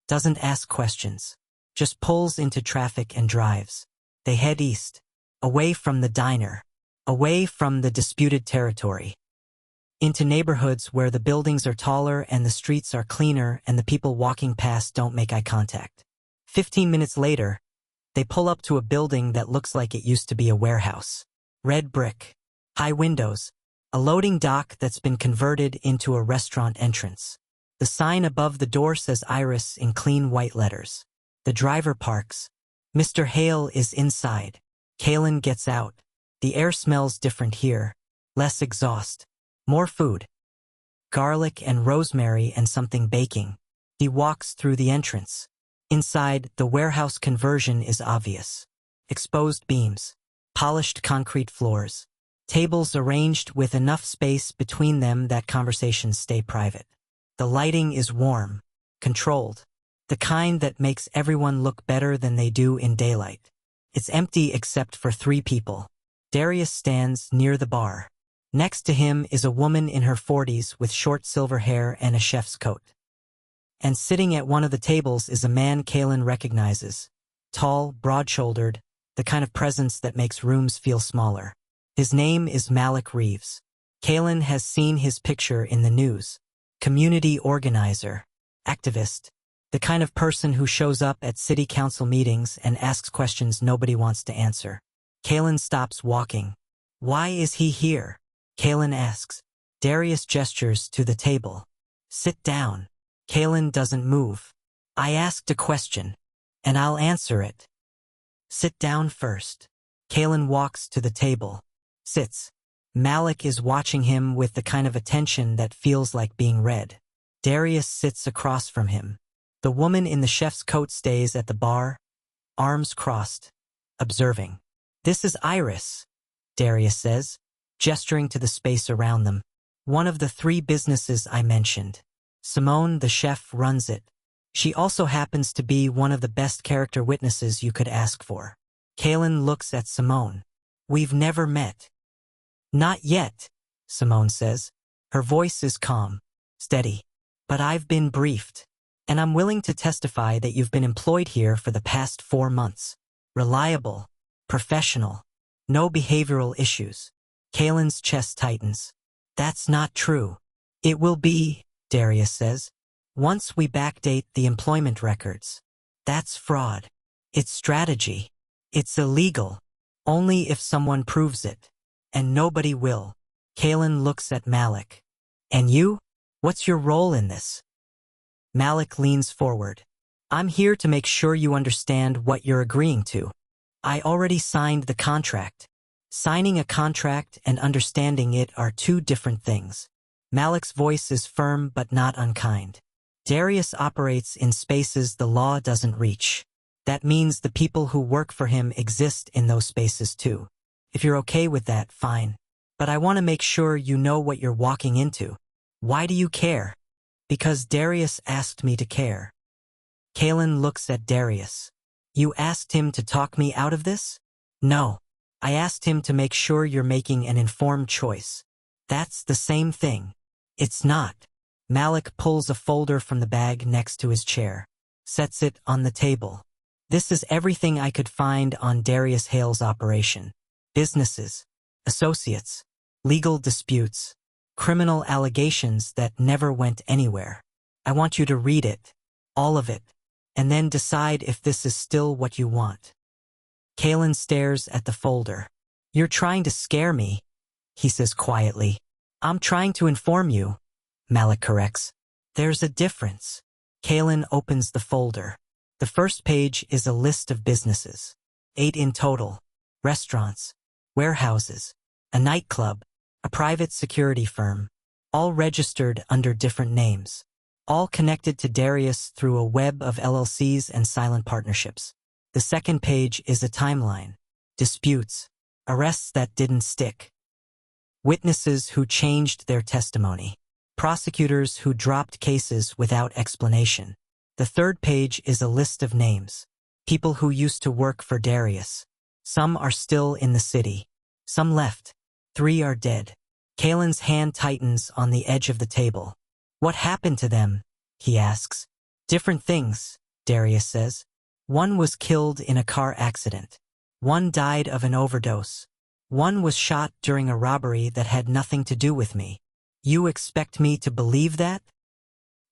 Doesn't ask questions. Just pulls into traffic and drives. They head east. Away from the diner. Away from the disputed territory. Into neighborhoods where the buildings are taller and the streets are cleaner and the people walking past don't make eye contact. 15 minutes later, they pull up to a building that looks like it used to be a warehouse. Red brick. High windows. A loading dock that's been converted into a restaurant entrance. The sign above the door says Iris in clean white letters. The driver parks. Mr. Hale is inside. Kalen gets out. The air smells different here. Less exhaust. More food. Garlic and rosemary and something baking. He walks through the entrance. Inside, the warehouse conversion is obvious. Exposed beams. Polished concrete floors. Tables arranged with enough space between them that conversations stay private. The lighting is warm, controlled. The kind that makes everyone look better than they do in daylight. It's empty except for 3 people. Darius stands near the bar. Next to him is a woman in her 40s with short silver hair and a chef's coat. And sitting at one of the tables is a man Kalen recognizes. Tall, broad-shouldered, the kind of presence that makes rooms feel smaller. His name is Malik Reeves. Kalen has seen his picture in the news. Community organizer, activist, the kind of person who shows up at city council meetings and asks questions nobody wants to answer. Kalen stops walking. Why is he here? Kalen asks. Darius gestures to the table. Sit down. Kalen doesn't move. I asked a question, and I'll answer it. Sit down first. Kalen walks to the table. Sits. Malik is watching him with the kind of attention that feels like being read. Darius sits across from him. The woman in the chef's coat stays at the bar, arms crossed, observing. This is Iris, Darius says, gesturing to the space around them. One of the 3 businesses I mentioned. Simone, the chef, runs it. She also happens to be one of the best character witnesses you could ask for. Kalen looks at Simone. We've never met. Not yet, Simone says. Her voice is calm, steady. But I've been briefed. And I'm willing to testify that you've been employed here for the past 4 months. Reliable, professional, no behavioral issues. Kalen's chest tightens. That's not true. It will be, Darius says, once we backdate the employment records. That's fraud. It's strategy. It's illegal. Only if someone proves it. And nobody will. Kalen looks at Malik. And you? What's your role in this? Malik leans forward. I'm here to make sure you understand what you're agreeing to. I already signed the contract. Signing a contract and understanding it are 2 different things. Malik's voice is firm but not unkind. Darius operates in spaces the law doesn't reach. That means the people who work for him exist in those spaces too. If you're okay with that, fine. But I want to make sure you know what you're walking into. Why do you care? Because Darius asked me to care. Kalen looks at Darius. You asked him to talk me out of this? No. I asked him to make sure you're making an informed choice. That's the same thing. It's not. Malik pulls a folder from the bag next to his chair. Sets it on the table. This is everything I could find on Darius Hale's operation. Businesses, associates, legal disputes, criminal allegations that never went anywhere. I want you to read it, all of it, and then decide if this is still what you want. Kalen stares at the folder. You're trying to scare me, he says quietly. I'm trying to inform you, Malik corrects. There's a difference. Kalen opens the folder. The first page is a list of businesses. 8 in total. Restaurants, warehouses, a nightclub, a private security firm, all registered under different names, all connected to Darius through a web of LLCs and silent partnerships. The second page is a timeline. Disputes, arrests that didn't stick, witnesses who changed their testimony, prosecutors who dropped cases without explanation. The third page is a list of names, people who used to work for Darius. Some are still in the city. Some left. 3 are dead. Kalen's hand tightens on the edge of the table. What happened to them? He asks. Different things, Darius says. One was killed in a car accident. One died of an overdose. One was shot during a robbery that had nothing to do with me. You expect me to believe that?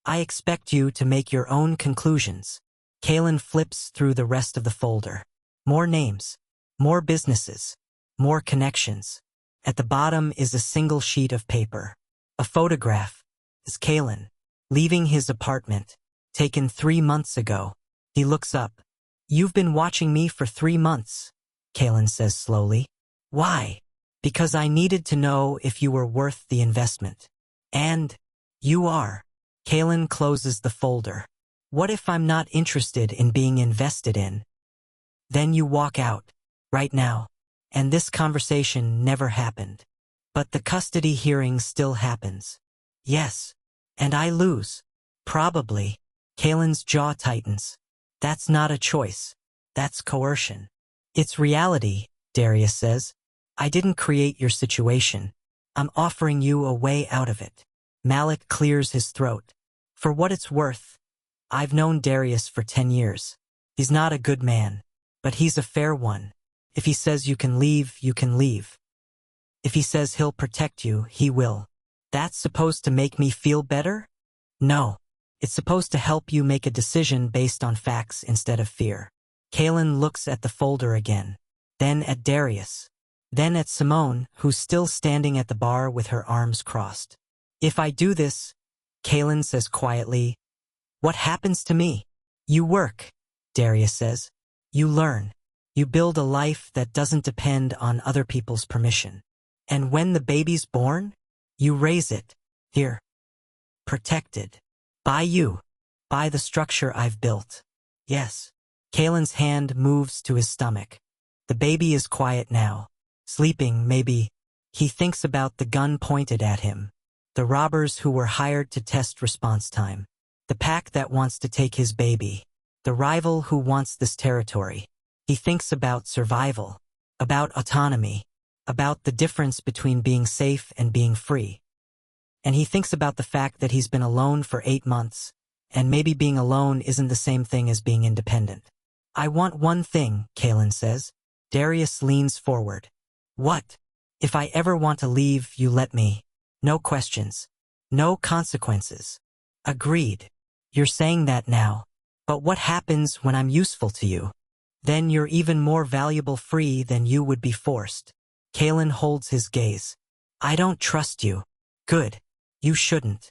I expect you to make your own conclusions. Kalen flips through the rest of the folder. More names. More businesses. More connections. At the bottom is a single sheet of paper. A photograph. Is Kalen, leaving his apartment, taken 3 months ago. He looks up. You've been watching me for 3 months, Kalen says slowly. Why? Because I needed to know if you were worth the investment. And you are. Kalen closes the folder. What if I'm not interested in being invested in? Then you walk out. Right now. And this conversation never happened. But the custody hearing still happens. Yes. And I lose. Probably. Kalen's jaw tightens. That's not a choice. That's coercion. It's reality, Darius says. I didn't create your situation. I'm offering you a way out of it. Malik clears his throat. For what it's worth, I've known Darius for 10 years. He's not a good man, but he's a fair one. If he says you can leave, you can leave. If he says he'll protect you, he will. That's supposed to make me feel better? No. It's supposed to help you make a decision based on facts instead of fear. Kalen looks at the folder again. Then at Darius. Then at Simone, who's still standing at the bar with her arms crossed. If I do this, Kalen says quietly, what happens to me? You work, Darius says. You learn. You build a life that doesn't depend on other people's permission. And when the baby's born, you raise it. Here. Protected. By you. By the structure I've built. Yes. Kalen's hand moves to his stomach. The baby is quiet now. Sleeping, maybe. He thinks about the gun pointed at him. The robbers who were hired to test response time. The pack that wants to take his baby. The rival who wants this territory. He thinks about survival. About autonomy. About the difference between being safe and being free. And he thinks about the fact that he's been alone for 8 months, and maybe being alone isn't the same thing as being independent. I want one thing, Kalen says. Darius leans forward. What? If I ever want to leave, you let me. No questions. No consequences. Agreed. You're saying that now. But what happens when I'm useful to you? Then you're even more valuable free than you would be forced. Kalen holds his gaze. I don't trust you. Good. You shouldn't.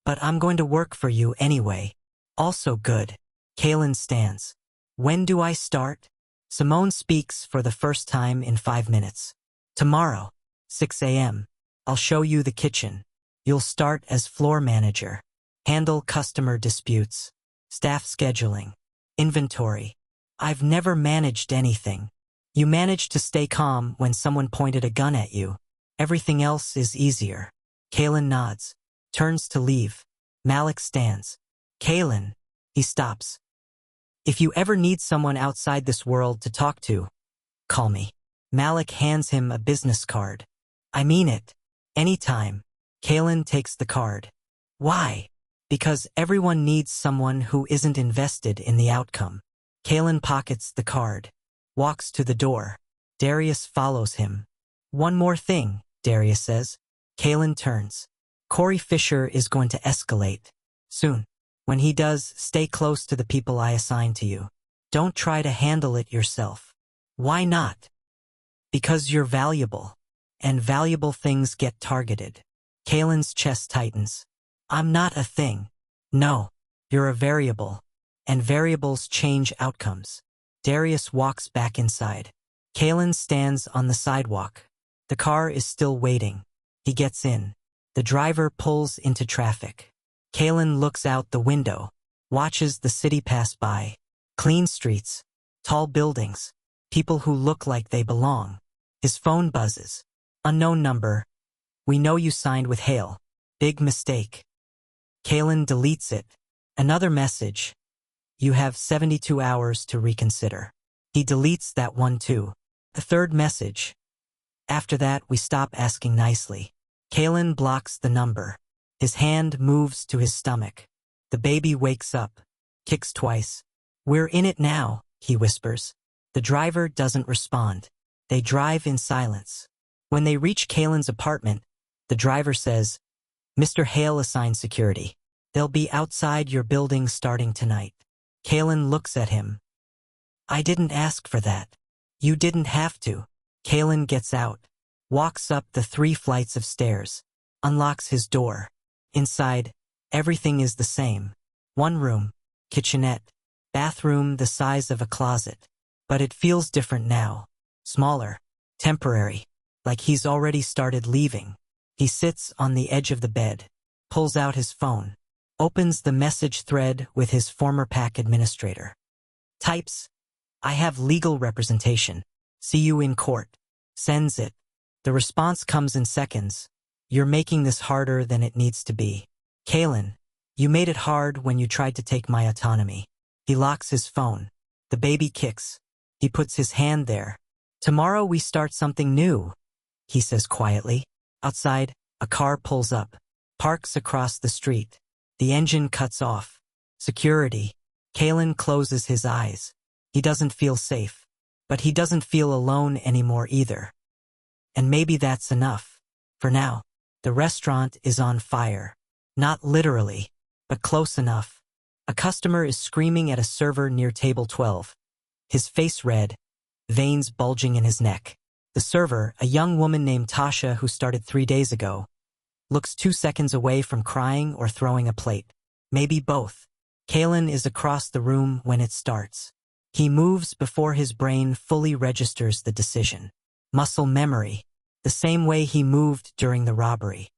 But I'm going to work for you anyway. Also good. Kalen stands. When do I start? Simone speaks for the first time in 5 minutes. Tomorrow, 6 a.m. I'll show you the kitchen. You'll start as floor manager. Handle customer disputes. Staff scheduling. Inventory. I've never managed anything. You managed to stay calm when someone pointed a gun at you. Everything else is easier. Kalen nods. Turns to leave. Malik stands. Kalen. He stops. If you ever need someone outside this world to talk to, call me. Malik hands him a business card. I mean it. Anytime. Kalen takes the card. Why? Because everyone needs someone who isn't invested in the outcome. Kalen pockets the card. Walks to the door. Darius follows him. One more thing, Darius says. Kalen turns. Corey Fisher is going to escalate. Soon. When he does, stay close to the people I assign to you. Don't try to handle it yourself. Why not? Because you're valuable. And valuable things get targeted. Kalen's chest tightens. I'm not a thing. No. You're a variable. And variables change outcomes. Darius walks back inside. Kalen stands on the sidewalk. The car is still waiting. He gets in. The driver pulls into traffic. Kalen looks out the window, watches the city pass by. Clean streets, tall buildings, people who look like they belong. His phone buzzes. Unknown number. We know you signed with Hale. Big mistake. Kalen deletes it. Another message. You have 72 hours to reconsider. He deletes that one too. The third message. After that, we stop asking nicely. Kalen blocks the number. His hand moves to his stomach. The baby wakes up, kicks twice. We're in it now, he whispers. The driver doesn't respond. They drive in silence. When they reach Kalen's apartment, the driver says, Mr. Hale assigned security. They'll be outside your building starting tonight. Kalen looks at him. I didn't ask for that. You didn't have to. Kalen gets out, walks up the 3 flights of stairs, unlocks his door. Inside, everything is the same. One room, kitchenette, bathroom the size of a closet. But it feels different now. Smaller, temporary. like he's already started leaving. He sits on the edge of the bed, pulls out his phone, opens the message thread with his former pack administrator. Types, "I have legal representation. See you in court." Sends it. The response comes in seconds. "You're making this harder than it needs to be. Kalen, you made it hard when you tried to take my autonomy." He locks his phone. The baby kicks. He puts his hand there. "Tomorrow we start something new," he says quietly. Outside, a car pulls up, parks across the street. The engine cuts off. Security. Kalen closes his eyes. He doesn't feel safe, but he doesn't feel alone anymore either. And maybe that's enough. For now, the restaurant is on fire. Not literally, but close enough. A customer is screaming at a server near table 12. His face red, veins bulging in his neck. The server, a young woman named Tasha who started 3 days ago, looks 2 seconds away from crying or throwing a plate. Maybe both. Kalen is across the room when it starts. He moves before his brain fully registers the decision. Muscle memory, the same way he moved during the robbery.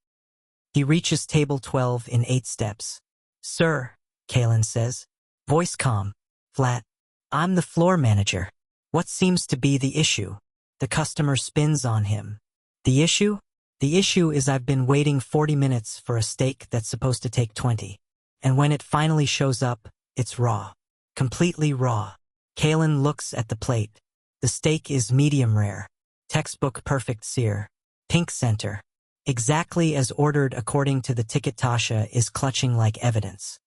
He reaches table 12 in 8 steps. "Sir," Kalen says, voice calm, flat. "I'm the floor manager. What seems to be the issue?" The customer spins on him. "The issue? The issue is I've been waiting 40 minutes for a steak that's supposed to take 20. And when it finally shows up, it's raw. Completely raw." Kalen looks at the plate. The steak is medium rare. Textbook perfect sear. Pink center. Exactly as ordered according to the ticket. Tasha is clutching like evidence.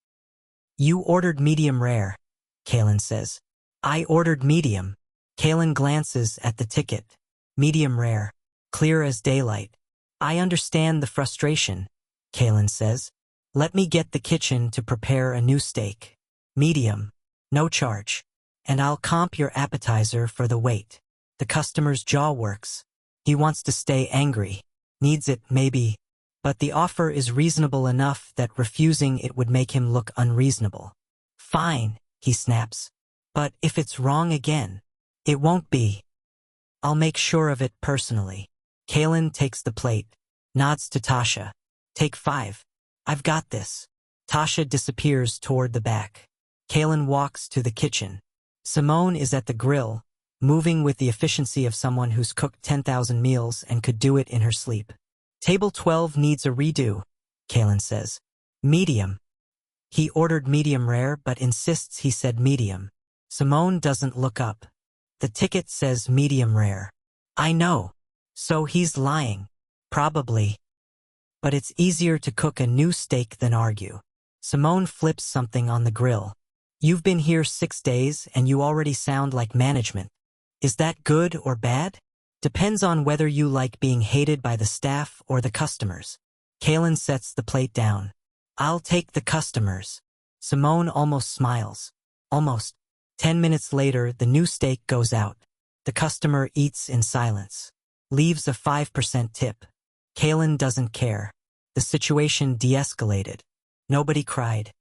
"You ordered medium rare," Kalen says. "I ordered medium." Kalen glances at the ticket. Medium rare. Clear as daylight. "I understand the frustration," Kalen says. "Let me get the kitchen to prepare a new steak. Medium. No charge. And I'll comp your appetizer for the wait." The customer's jaw works. He wants to stay angry. Needs it, maybe. But the offer is reasonable enough that refusing it would make him look unreasonable. "Fine," he snaps. "But if it's wrong again?" "It won't be. I'll make sure of it personally." Kalen takes the plate, nods to Tasha. "Take 5. I've got this." Tasha disappears toward the back. Kalen walks to the kitchen. Simone is at the grill, moving with the efficiency of someone who's cooked 10,000 meals and could do it in her sleep. "Table 12 needs a redo," Kalen says. "Medium." He ordered medium rare but insists he said medium. Simone doesn't look up. The ticket says medium rare. "I know. So he's lying. Probably. But it's easier to cook a new steak than argue." Simone flips something on the grill. "You've been here 6 days and you already sound like management. Is that good or bad? Depends on whether you like being hated by the staff or the customers." Kalen sets the plate down. "I'll take the customers." Simone almost smiles. Almost. 10 minutes later, the new steak goes out. The customer eats in silence. Leaves a 5% tip. Kalen doesn't care. The situation de-escalated. Nobody cried.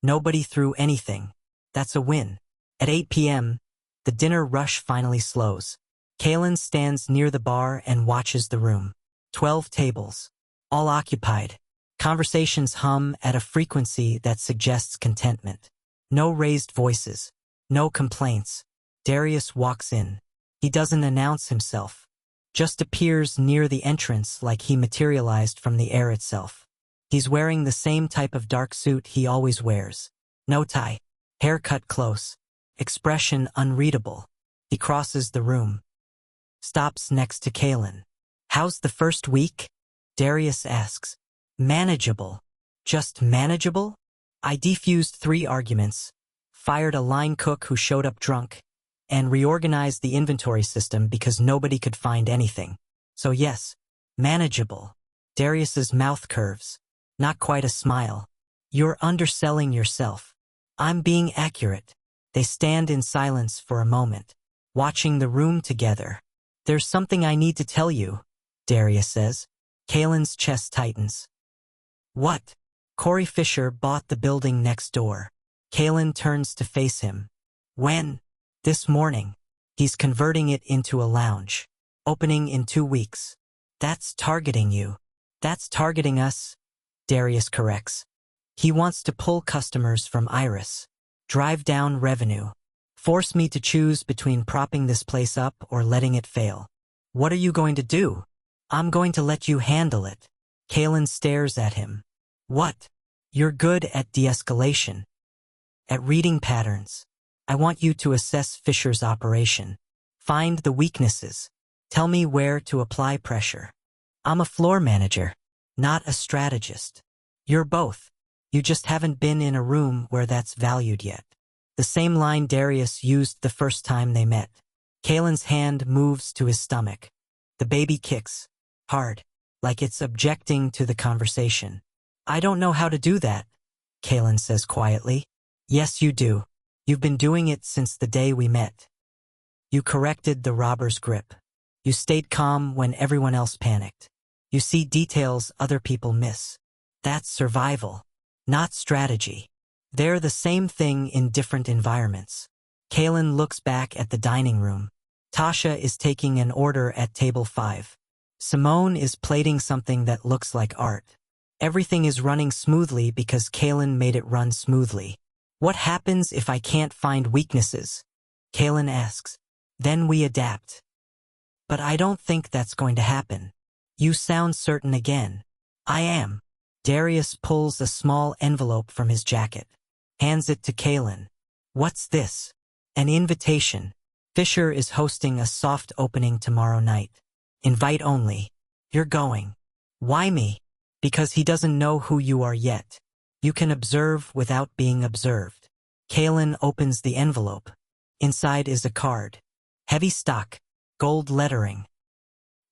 Nobody threw anything. That's a win. At 8 p.m., the dinner rush finally slows. Kalen stands near the bar and watches the room. 12 tables. All occupied. Conversations hum at a frequency that suggests contentment. No raised voices. No complaints. Darius walks in. He doesn't announce himself. Just appears near the entrance like he materialized from the air itself. He's wearing the same type of dark suit he always wears. No tie. Hair cut close. Expression unreadable. He crosses the room. Stops next to Kalen. "How's the first week?" Darius asks. "Manageable." "Just manageable?" "I defused 3 arguments, fired a line cook who showed up drunk, and reorganized the inventory system because nobody could find anything. So yes, manageable." Darius's mouth curves. Not quite a smile. "You're underselling yourself." "I'm being accurate." They stand in silence for a moment, watching the room together. "There's something I need to tell you," Darius says. Kalen's chest tightens. "What?" "Corey Fisher bought the building next door." Kalen turns to face him. "When?" "This morning. He's converting it into a lounge." Opening in 2 weeks. That's targeting you. That's targeting us, Darius corrects. He wants to pull customers from Iris. Drive down revenue. Force me to choose between propping this place up or letting it fail. What are you going to do? I'm going to let you handle it. Kalen stares at him. What? You're good at de-escalation. At reading patterns. I want you to assess Fisher's operation. Find the weaknesses. Tell me where to apply pressure. I'm a floor manager, not a strategist. You're both. You just haven't been in a room where that's valued yet. The same line Darius used the first time they met. Kalen's hand moves to his stomach. The baby kicks. Hard. Like it's objecting to the conversation. I don't know how to do that, Kalen says quietly. Yes, you do. You've been doing it since the day we met. You corrected the robber's grip. You stayed calm when everyone else panicked. You see details other people miss. That's survival, not strategy. They're the same thing in different environments. Kalen looks back at the dining room. Tasha is taking an order at table 5. Simone is plating something that looks like art. Everything is running smoothly because Kalen made it run smoothly. What happens if I can't find weaknesses? Kalen asks. Then we adapt. But I don't think that's going to happen. You sound certain again. I am. Darius pulls a small envelope from his jacket. Hands it to Kalen. What's this? An invitation. Fisher is hosting a soft opening tomorrow night. Invite only. You're going. Why me? Because he doesn't know who you are yet. You can observe without being observed. Kalen opens the envelope. Inside is a card. Heavy stock. Gold lettering.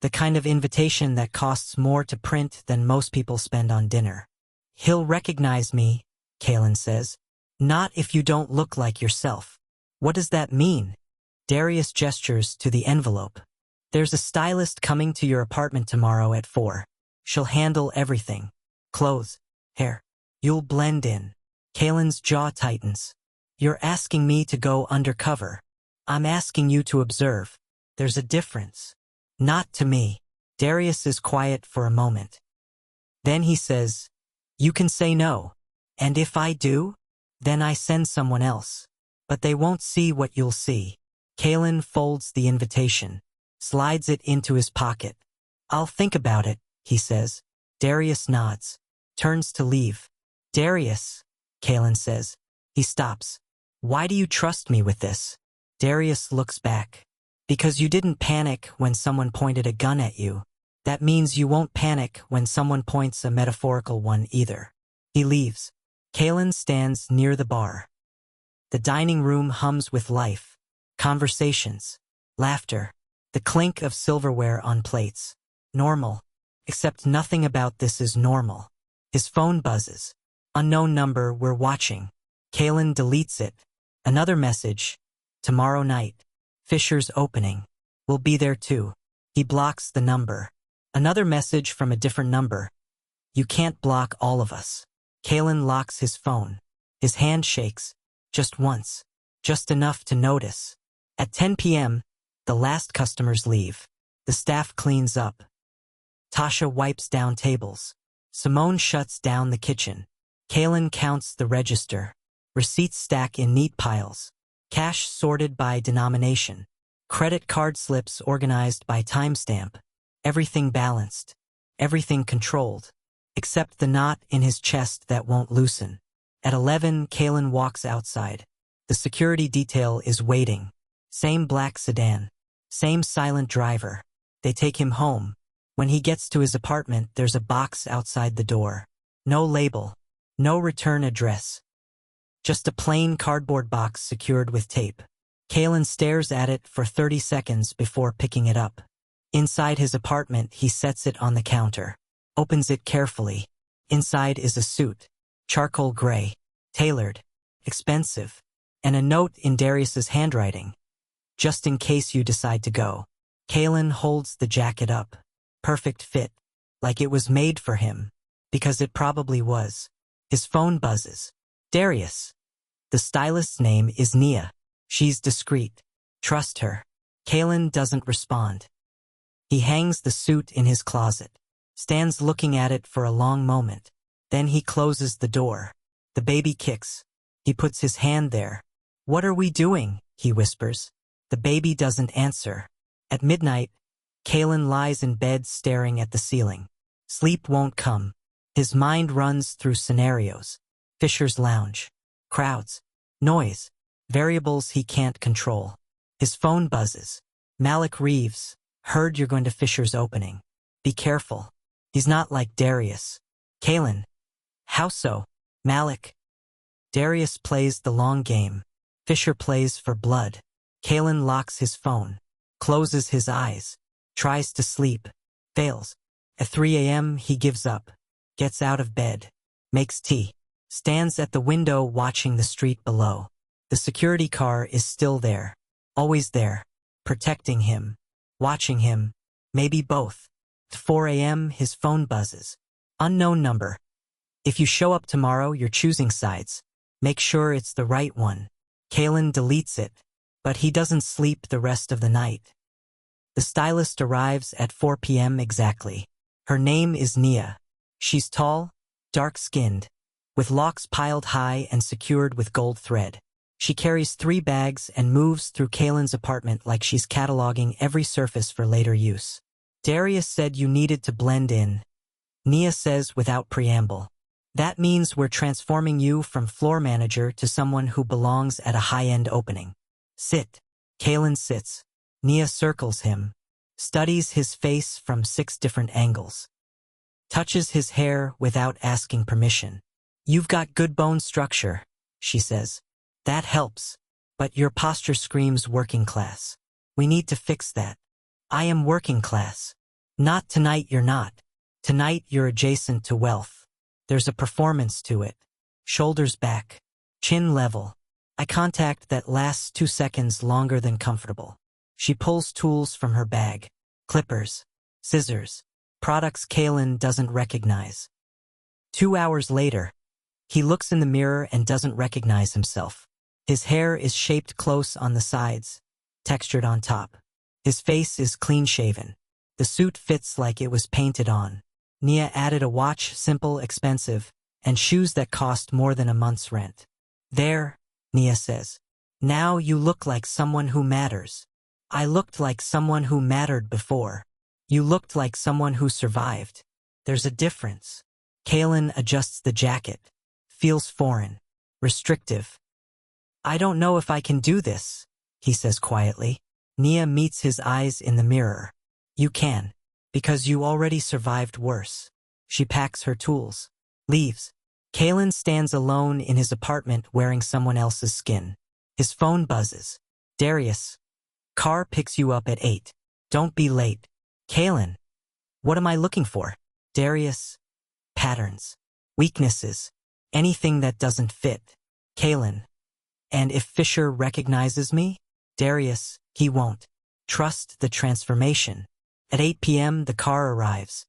The kind of invitation that costs more to print than most people spend on dinner. He'll recognize me, Kalen says. Not if you don't look like yourself. What does that mean? Darius gestures to the envelope. There's a stylist coming to your apartment tomorrow at 4. She'll handle everything. Clothes, hair. You'll blend in. Kalen's jaw tightens. You're asking me to go undercover. I'm asking you to observe. There's a difference. Not to me. Darius is quiet for a moment. Then he says, you can say no. And if I do, then I send someone else. But they won't see what you'll see. Kalen folds the invitation, slides it into his pocket. I'll think about it, he says. Darius nods, turns to leave. Darius, Kalen says. He stops. Why do you trust me with this? Darius looks back. Because you didn't panic when someone pointed a gun at you. That means you won't panic when someone points a metaphorical one either. He leaves. Kalen stands near the bar. The dining room hums with life. Conversations. Laughter. The clink of silverware on plates. Normal. Except nothing about this is normal. His phone buzzes. Unknown number, we're watching. Kalen deletes it. Another message. Tomorrow night. Fisher's opening. We'll be there too. He blocks the number. Another message from a different number. You can't block all of us. Kalen locks his phone. His hand shakes. Just once. Just enough to notice. At 10 p.m., the last customers leave. The staff cleans up. Tasha wipes down tables. Simone shuts down the kitchen. Kalen counts the register. Receipts stack in neat piles. Cash sorted by denomination. Credit card slips organized by timestamp. Everything balanced. Everything controlled. Except the knot in his chest that won't loosen. At 11, Kalen walks outside. The security detail is waiting. Same black sedan. Same silent driver. They take him home. When he gets to his apartment, there's a box outside the door. No label. No return address. Just a plain cardboard box secured with tape. Kalen stares at it for 30 seconds before picking it up. Inside his apartment, he sets it on the counter. Opens it carefully. Inside is a suit. Charcoal gray. Tailored. Expensive. And a note in Darius's handwriting. Just in case you decide to go. Kalen holds the jacket up. Perfect fit. Like it was made for him. Because it probably was. His phone buzzes. Darius. The stylist's name is Nia. She's discreet. Trust her. Kalen doesn't respond. He hangs the suit in his closet, stands looking at it for a long moment. Then he closes the door. The baby kicks. He puts his hand there. "What are we doing?" he whispers. The baby doesn't answer. At midnight, Kalen lies in bed staring at the ceiling. Sleep won't come. His mind runs through scenarios. Fisher's lounge. Crowds. Noise. Variables he can't control. His phone buzzes. Malik Reeves. "Heard you're going to Fisher's opening. Be careful. He's not like Darius." "Kalen." "How so?" "Malik." Darius plays the long game. Fisher plays for blood. Kalen locks his phone. Closes his eyes. Tries to sleep. Fails. At 3 a.m. he gives up. Gets out of bed. Makes tea. Stands at the window watching the street below. The security car is still there. Always there. Protecting him. Watching him. Maybe both. At 4 a.m. his phone buzzes. Unknown number. "If you show up tomorrow, you're choosing sides. Make sure it's the right one." Kalen deletes it, but he doesn't sleep the rest of the night. The stylist arrives at 4 p.m. exactly. Her name is Nia. She's tall, dark-skinned, with locks piled high and secured with gold thread. She carries 3 bags and moves through Kalen's apartment like she's cataloging every surface for later use. "Darius said you needed to blend in," Nia says without preamble. "That means we're transforming you from floor manager to someone who belongs at a high-end opening. Sit." Kalen sits. Nia circles him, studies his face from 6 different angles. Touches his hair without asking permission. "You've got good bone structure," she says. "That helps. But your posture screams working class. We need to fix that." "I am working class." "Not tonight, you're not. Tonight you're adjacent to wealth. There's a performance to it. Shoulders back. Chin level. Eye contact that lasts 2 seconds longer than comfortable." She pulls tools from her bag. Clippers. Scissors. Products Kalen doesn't recognize. 2 hours later, he looks in the mirror and doesn't recognize himself. His hair is shaped close on the sides, textured on top. His face is clean-shaven. The suit fits like it was painted on. Nia added a watch, simple, expensive, and shoes that cost more than a month's rent. "There," Nia says. "Now you look like someone who matters. I looked like someone who mattered before. You looked like someone who survived. There's a difference." Kalen adjusts the jacket. Feels foreign. Restrictive. "I don't know if I can do this," he says quietly. Nia meets his eyes in the mirror. "You can. Because you already survived worse." She packs her tools. Leaves. Kalen stands alone in his apartment wearing someone else's skin. His phone buzzes. "Darius. Car picks you up at 8. Don't be late." "Kalen. What am I looking for?" "Darius. Patterns. Weaknesses. Anything that doesn't fit." "Kalen. And if Fisher recognizes me?" "Darius, he won't. Trust the transformation." At 8 p.m. the car arrives.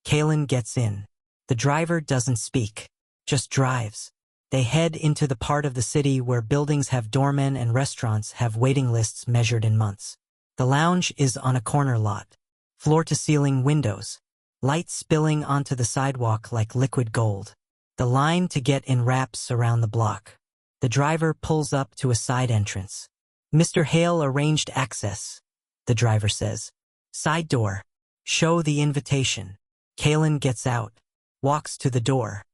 Kalen gets in. The driver doesn't speak, just drives. They head into the part of the city where buildings have doormen and restaurants have waiting lists measured in months. The lounge is on a corner lot. Floor-to-ceiling windows. Light spilling onto the sidewalk like liquid gold. The line to get in wraps around the block. The driver pulls up to a side entrance. "Mr. Hale arranged access," the driver says. "Side door. Show the invitation." Kalen gets out, walks to the door.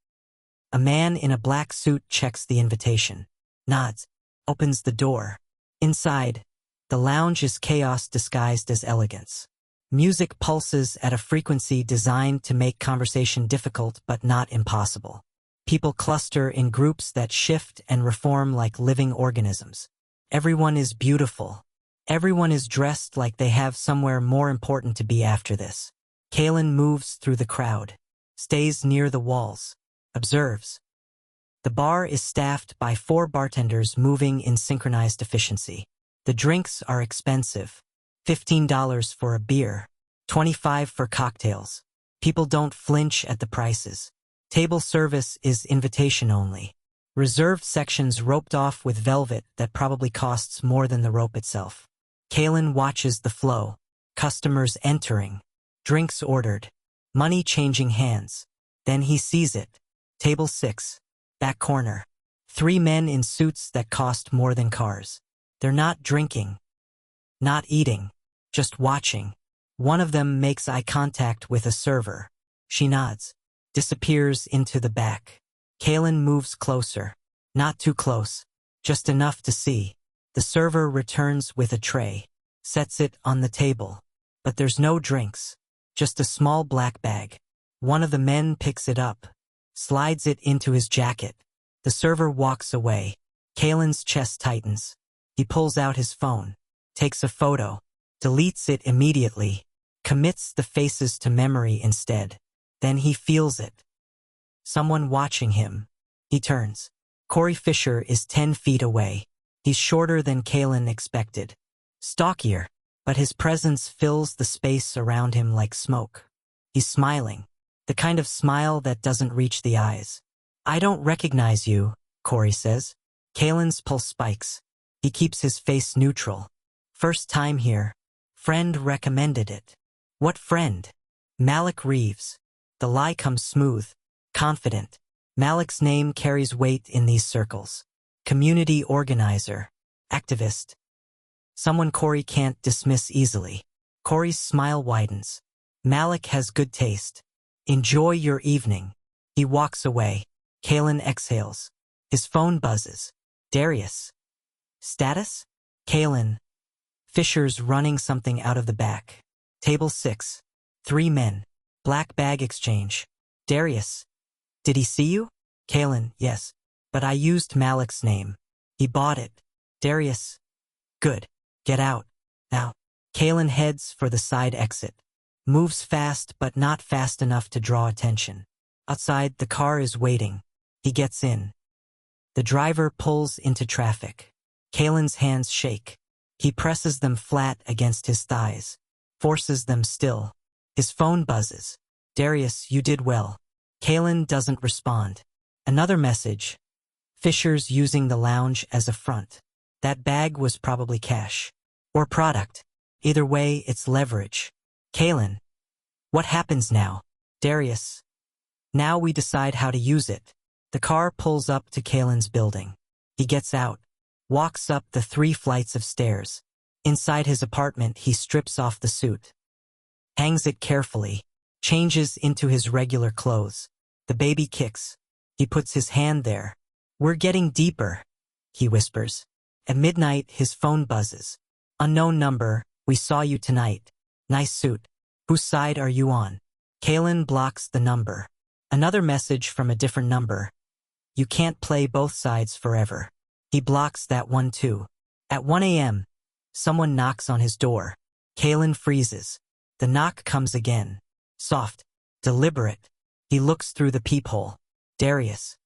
A man in a black suit checks the invitation, nods, opens the door. Inside, the lounge is chaos disguised as elegance. Music pulses at a frequency designed to make conversation difficult but not impossible. People cluster in groups that shift and reform like living organisms. Everyone is beautiful. Everyone is dressed like they have somewhere more important to be after this. Kalen moves through the crowd, stays near the walls, observes. The bar is staffed by 4 bartenders moving in synchronized efficiency. The drinks are expensive. $15 for a beer, $25 for cocktails. People don't flinch at the prices. Table service is invitation only. Reserved sections roped off with velvet that probably costs more than the rope itself. Kalen watches the flow. Customers entering. Drinks ordered. Money changing hands. Then he sees it. Table 6. Back corner. 3 men in suits that cost more than cars. They're not drinking. Not eating. Just watching. One of them makes eye contact with a server. She nods. Disappears into the back. Kalen moves closer. Not too close. Just enough to see. The server returns with a tray. Sets it on the table. But there's no drinks. Just a small black bag. One of the men picks it up. Slides it into his jacket. The server walks away. Kalen's chest tightens. He pulls out his phone. Takes a photo. Deletes it immediately. Commits the faces to memory instead. Then he feels it. Someone watching him. He turns. Corey Fisher is 10 feet away. He's shorter than Kalen expected. Stockier, but his presence fills the space around him like smoke. He's smiling. The kind of smile that doesn't reach the eyes. I don't recognize you, Corey says. Kalen's pulse spikes. He keeps his face neutral. First time here. Friend recommended it. What friend? Malik Reeves. The lie comes smooth, confident. Malik's name carries weight in these circles. Community organizer. Activist. Someone Corey can't dismiss easily. Corey's smile widens. Malik has good taste. Enjoy your evening. He walks away. Kalen exhales. His phone buzzes. Darius. Status? Kalen. Fisher's running something out of the back. Table 6. 3 men. Black bag exchange. Darius. Did he see you? Kalen, yes. But I used Malik's name. He bought it. Darius. Good. Get out. Now. Kalen heads for the side exit. Moves fast but not fast enough to draw attention. Outside, the car is waiting. He gets in. The driver pulls into traffic. Kalen's hands shake. He presses them flat against his thighs. Forces them still. His phone buzzes. Darius, you did well. Kalen doesn't respond. Another message. Fisher's using the lounge as a front. That bag was probably cash. Or product. Either way, it's leverage. Kalen. What happens now? Darius. Now we decide how to use it. The car pulls up to Kalen's building. He gets out. Walks up the 3 flights of stairs. Inside his apartment, he strips off the suit. Hangs it carefully. Changes into his regular clothes. The baby kicks. He puts his hand there. We're getting deeper, he whispers. At midnight, his phone buzzes. Unknown number, we saw you tonight. Nice suit. Whose side are you on? Kalen blocks the number. Another message from a different number. You can't play both sides forever. He blocks that one too. At 1 a.m., someone knocks on his door. Kalen freezes. The knock comes again. Soft. Deliberate. He looks through the peephole. Darius.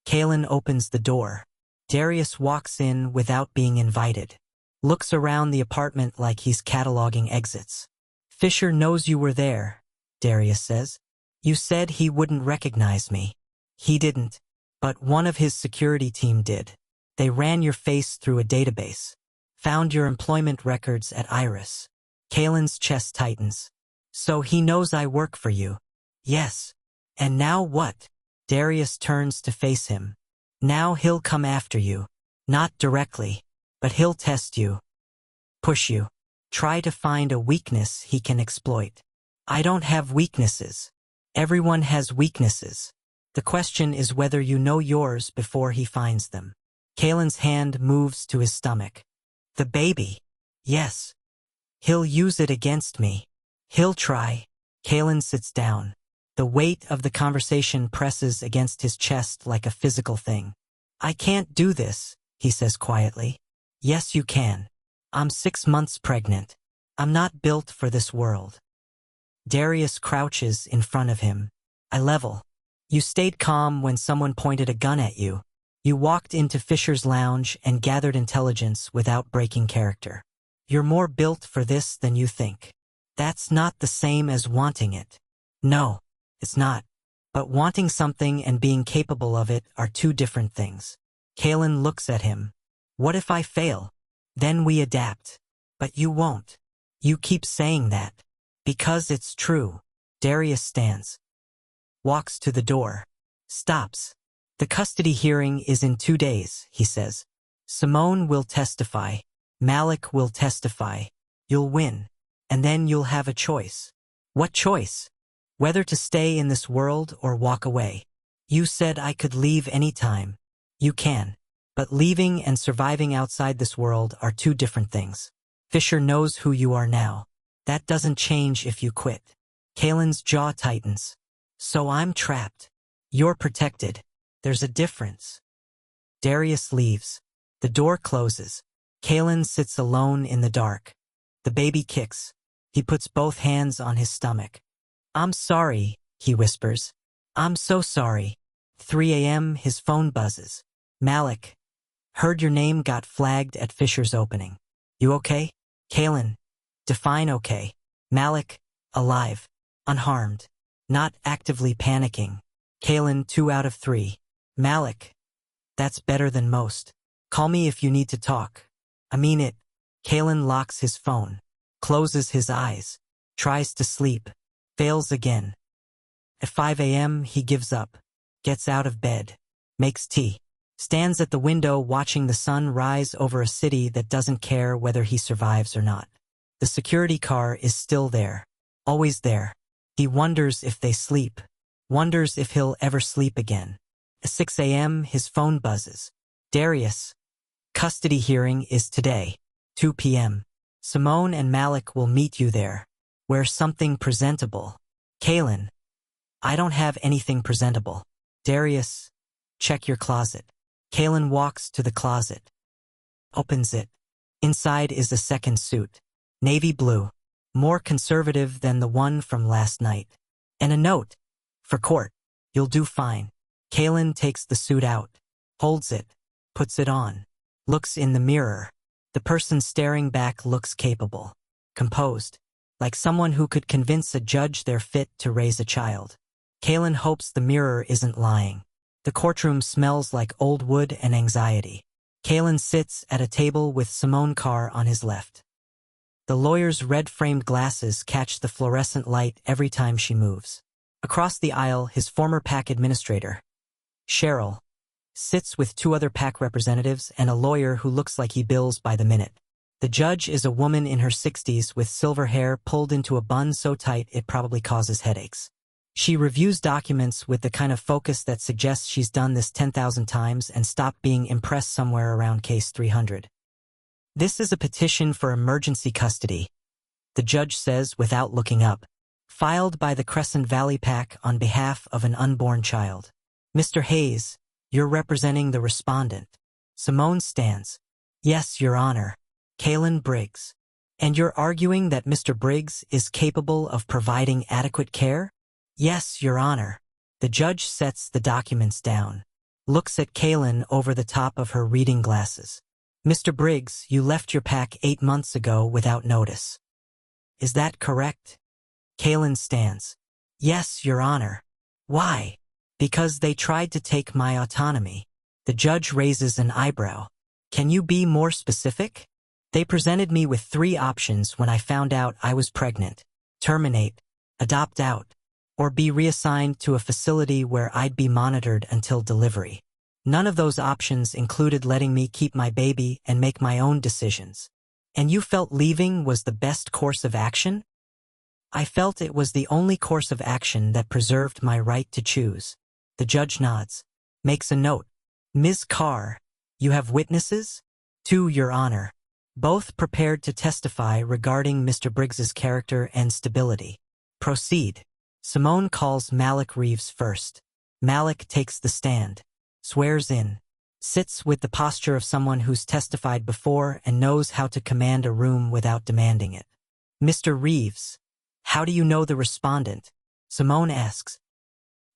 Kalen opens the door. Darius walks in without being invited. Looks around the apartment like he's cataloging exits. Fisher knows you were there, Darius says. You said he wouldn't recognize me. He didn't. But one of his security team did. They ran your face through a database. Found your employment records at Iris. Kalen's chest tightens. So he knows I work for you. Yes. And now what? Darius turns to face him. Now he'll come after you. Not directly, but he'll test you. Push you. Try to find a weakness he can exploit. I don't have weaknesses. Everyone has weaknesses. The question is whether you know yours before he finds them. Kalen's hand moves to his stomach. The baby. Yes. He'll use it against me. He'll try. Kalen sits down. The weight of the conversation presses against his chest like a physical thing. I can't do this, he says quietly. Yes, you can. I'm 6 months pregnant. I'm not built for this world. Darius crouches in front of him. I level. You stayed calm when someone pointed a gun at you. You walked into Fisher's lounge and gathered intelligence without breaking character. You're more built for this than you think. That's not the same as wanting it. No, it's not. But wanting something and being capable of it are 2 different things. Kalen looks at him. What if I fail? Then we adapt. But you won't. You keep saying that. Because it's true. Darius stands. Walks to the door. Stops. The custody hearing is in 2 days, he says. Simone will testify. Malik will testify. You'll win. And then you'll have a choice. What choice? Whether to stay in this world or walk away. You said I could leave any time. You can. But leaving and surviving outside this world are two different things. Fisher knows who you are now. That doesn't change if you quit. Kalen's jaw tightens. So I'm trapped. You're protected. There's a difference. Darius leaves. The door closes. Kalen sits alone in the dark. The baby kicks. He puts both hands on his stomach. I'm sorry, he whispers. I'm so sorry. 3 a.m. his phone buzzes. Malik. Heard your name got flagged at Fisher's opening. You okay? Kalen. Define okay. Malik. Alive. Unharmed. Not actively panicking. Kalen 2 out of 3. Malik. That's better than most. Call me if you need to talk. I mean it. Kalen locks his phone. Closes his eyes. Tries to sleep. Fails again. At 5 a.m. he gives up. Gets out of bed. Makes tea. Stands at the window watching the sun rise over a city that doesn't care whether he survives or not. The security car is still there. Always there. He wonders if they sleep. Wonders if he'll ever sleep again. At 6 a.m. his phone buzzes. Darius. Custody hearing is today. 2 p.m. Simone and Malik will meet you there. Wear something presentable. Kalen. I don't have anything presentable. Darius. Check your closet. Kalen walks to the closet. Opens it. Inside is a second suit. Navy blue. More conservative than the one from last night. And a note. For court. You'll do fine. Kalen takes the suit out. Holds it. Puts it on. Looks in the mirror. The person staring back looks capable. Composed. Like someone who could convince a judge they're fit to raise a child. Kalen hopes the mirror isn't lying. The courtroom smells like old wood and anxiety. Kalen sits at a table with Simone Carr on his left. The lawyer's red-framed glasses catch the fluorescent light every time she moves. Across the aisle, his former PAC administrator, Cheryl, sits with 2 other PAC representatives and a lawyer who looks like he bills by the minute. The judge is a woman in her 60s with silver hair pulled into a bun so tight it probably causes headaches. She reviews documents with the kind of focus that suggests she's done this 10,000 times and stopped being impressed somewhere around case 300. This is a petition for emergency custody, the judge says without looking up, filed by the Crescent Valley PAC on behalf of an unborn child. Mr. Hayes, you're representing the respondent. Simone stands. Yes, Your Honor. Kalen Briggs. And you're arguing that Mr. Briggs is capable of providing adequate care? Yes, Your Honor. The judge sets the documents down. Looks at Kalen over the top of her reading glasses. Mr. Briggs, you left your PAC 8 months ago without notice. Is that correct? Kalen stands. Yes, Your Honor. Why? Because they tried to take my autonomy. The judge raises an eyebrow. Can you be more specific? They presented me with 3 options when I found out I was pregnant. Terminate, adopt out, or be reassigned to a facility where I'd be monitored until delivery. None of those options included letting me keep my baby and make my own decisions. And you felt leaving was the best course of action? I felt it was the only course of action that preserved my right to choose. The judge nods. Makes a note. Ms. Carr, you have witnesses? 2, Your Honor. Both prepared to testify regarding Mr. Briggs's character and stability. Proceed. Simone calls Malik Reeves first. Malik takes the stand. Swears in. Sits with the posture of someone who's testified before and knows how to command a room without demanding it. Mr. Reeves, how do you know the respondent? Simone asks.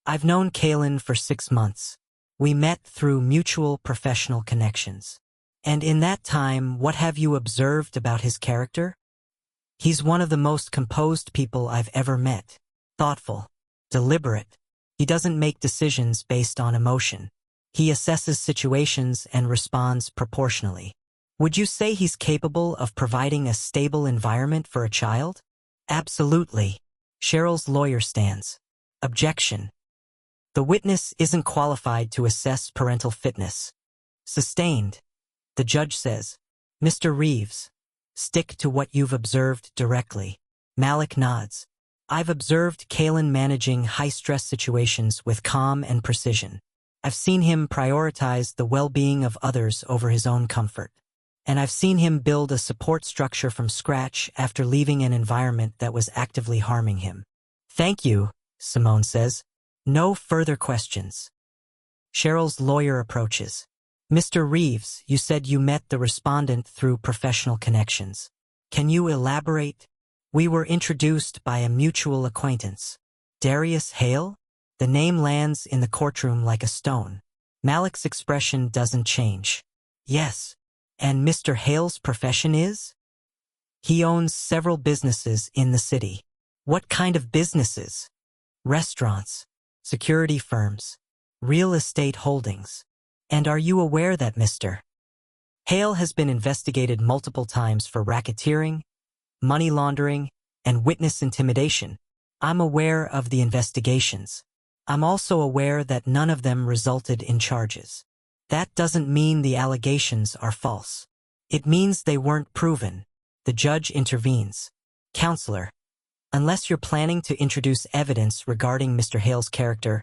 I've known Kalen for 6 months. We met through mutual professional connections. And in that time, what have you observed about his character? He's one of the most composed people I've ever met. Thoughtful. Deliberate. He doesn't make decisions based on emotion. He assesses situations and responds proportionally. Would you say he's capable of providing a stable environment for a child? Absolutely. Cheryl's lawyer stands. Objection. The witness isn't qualified to assess parental fitness. Sustained. The judge says, Mr. Reeves, stick to what you've observed directly. Malik nods. I've observed Kalen managing high-stress situations with calm and precision. I've seen him prioritize the well-being of others over his own comfort. And I've seen him build a support structure from scratch after leaving an environment that was actively harming him. Thank you, Simone says. No further questions. Cheryl's lawyer approaches. Mr. Reeves, you said you met the respondent through professional connections. Can you elaborate? We were introduced by a mutual acquaintance. Darius Hale? The name lands in the courtroom like a stone. Malik's expression doesn't change. Yes. And Mr. Hale's profession is? He owns several businesses in the city. What kind of businesses? Restaurants, security firms, real estate holdings. And are you aware that Mr. Hale has been investigated multiple times for racketeering, money laundering, and witness intimidation? I'm aware of the investigations. I'm also aware that none of them resulted in charges. That doesn't mean the allegations are false. It means they weren't proven. The judge intervenes. Counselor, unless you're planning to introduce evidence regarding Mr. Hale's character,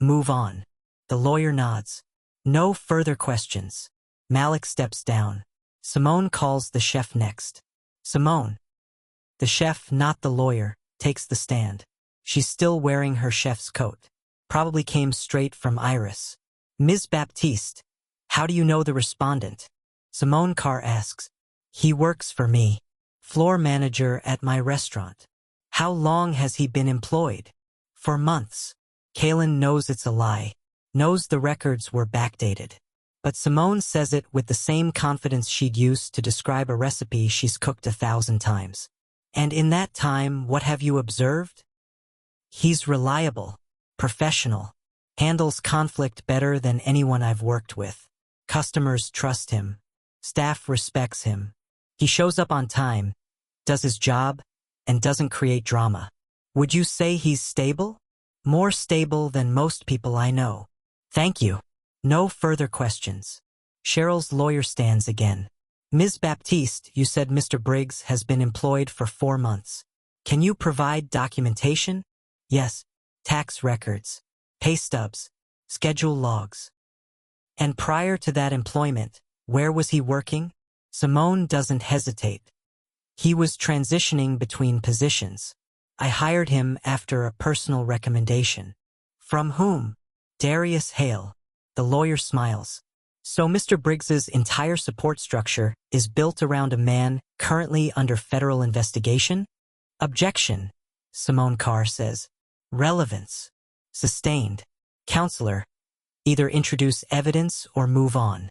move on. The lawyer nods. No further questions. Malik steps down. Simone calls the chef next. Simone. The chef, not the lawyer, takes the stand. She's still wearing her chef's coat. Probably came straight from Iris. Ms. Baptiste, how do you know the respondent? Simone Carr asks. He works for me. Floor manager at my restaurant. How long has he been employed? For months. Kalen knows it's a lie. Knows the records were backdated. But Simone says it with the same confidence she'd use to describe a recipe she's cooked 1,000 times. And in that time, what have you observed? He's reliable, professional, handles conflict better than anyone I've worked with. Customers trust him. Staff respects him. He shows up on time, does his job, and doesn't create drama. Would you say he's stable? More stable than most people I know. Thank you. No further questions. Cheryl's lawyer stands again. Ms. Baptiste, you said Mr. Briggs has been employed for 4 months. Can you provide documentation? Yes. Tax records, pay stubs, schedule logs. And prior to that employment, where was he working? Simone doesn't hesitate. He was transitioning between positions. I hired him after a personal recommendation. From whom? Darius Hale. The lawyer smiles. So Mr. Briggs's entire support structure is built around a man currently under federal investigation? Objection, Simone Carr says. Relevance. Sustained. Counselor, either introduce evidence or move on.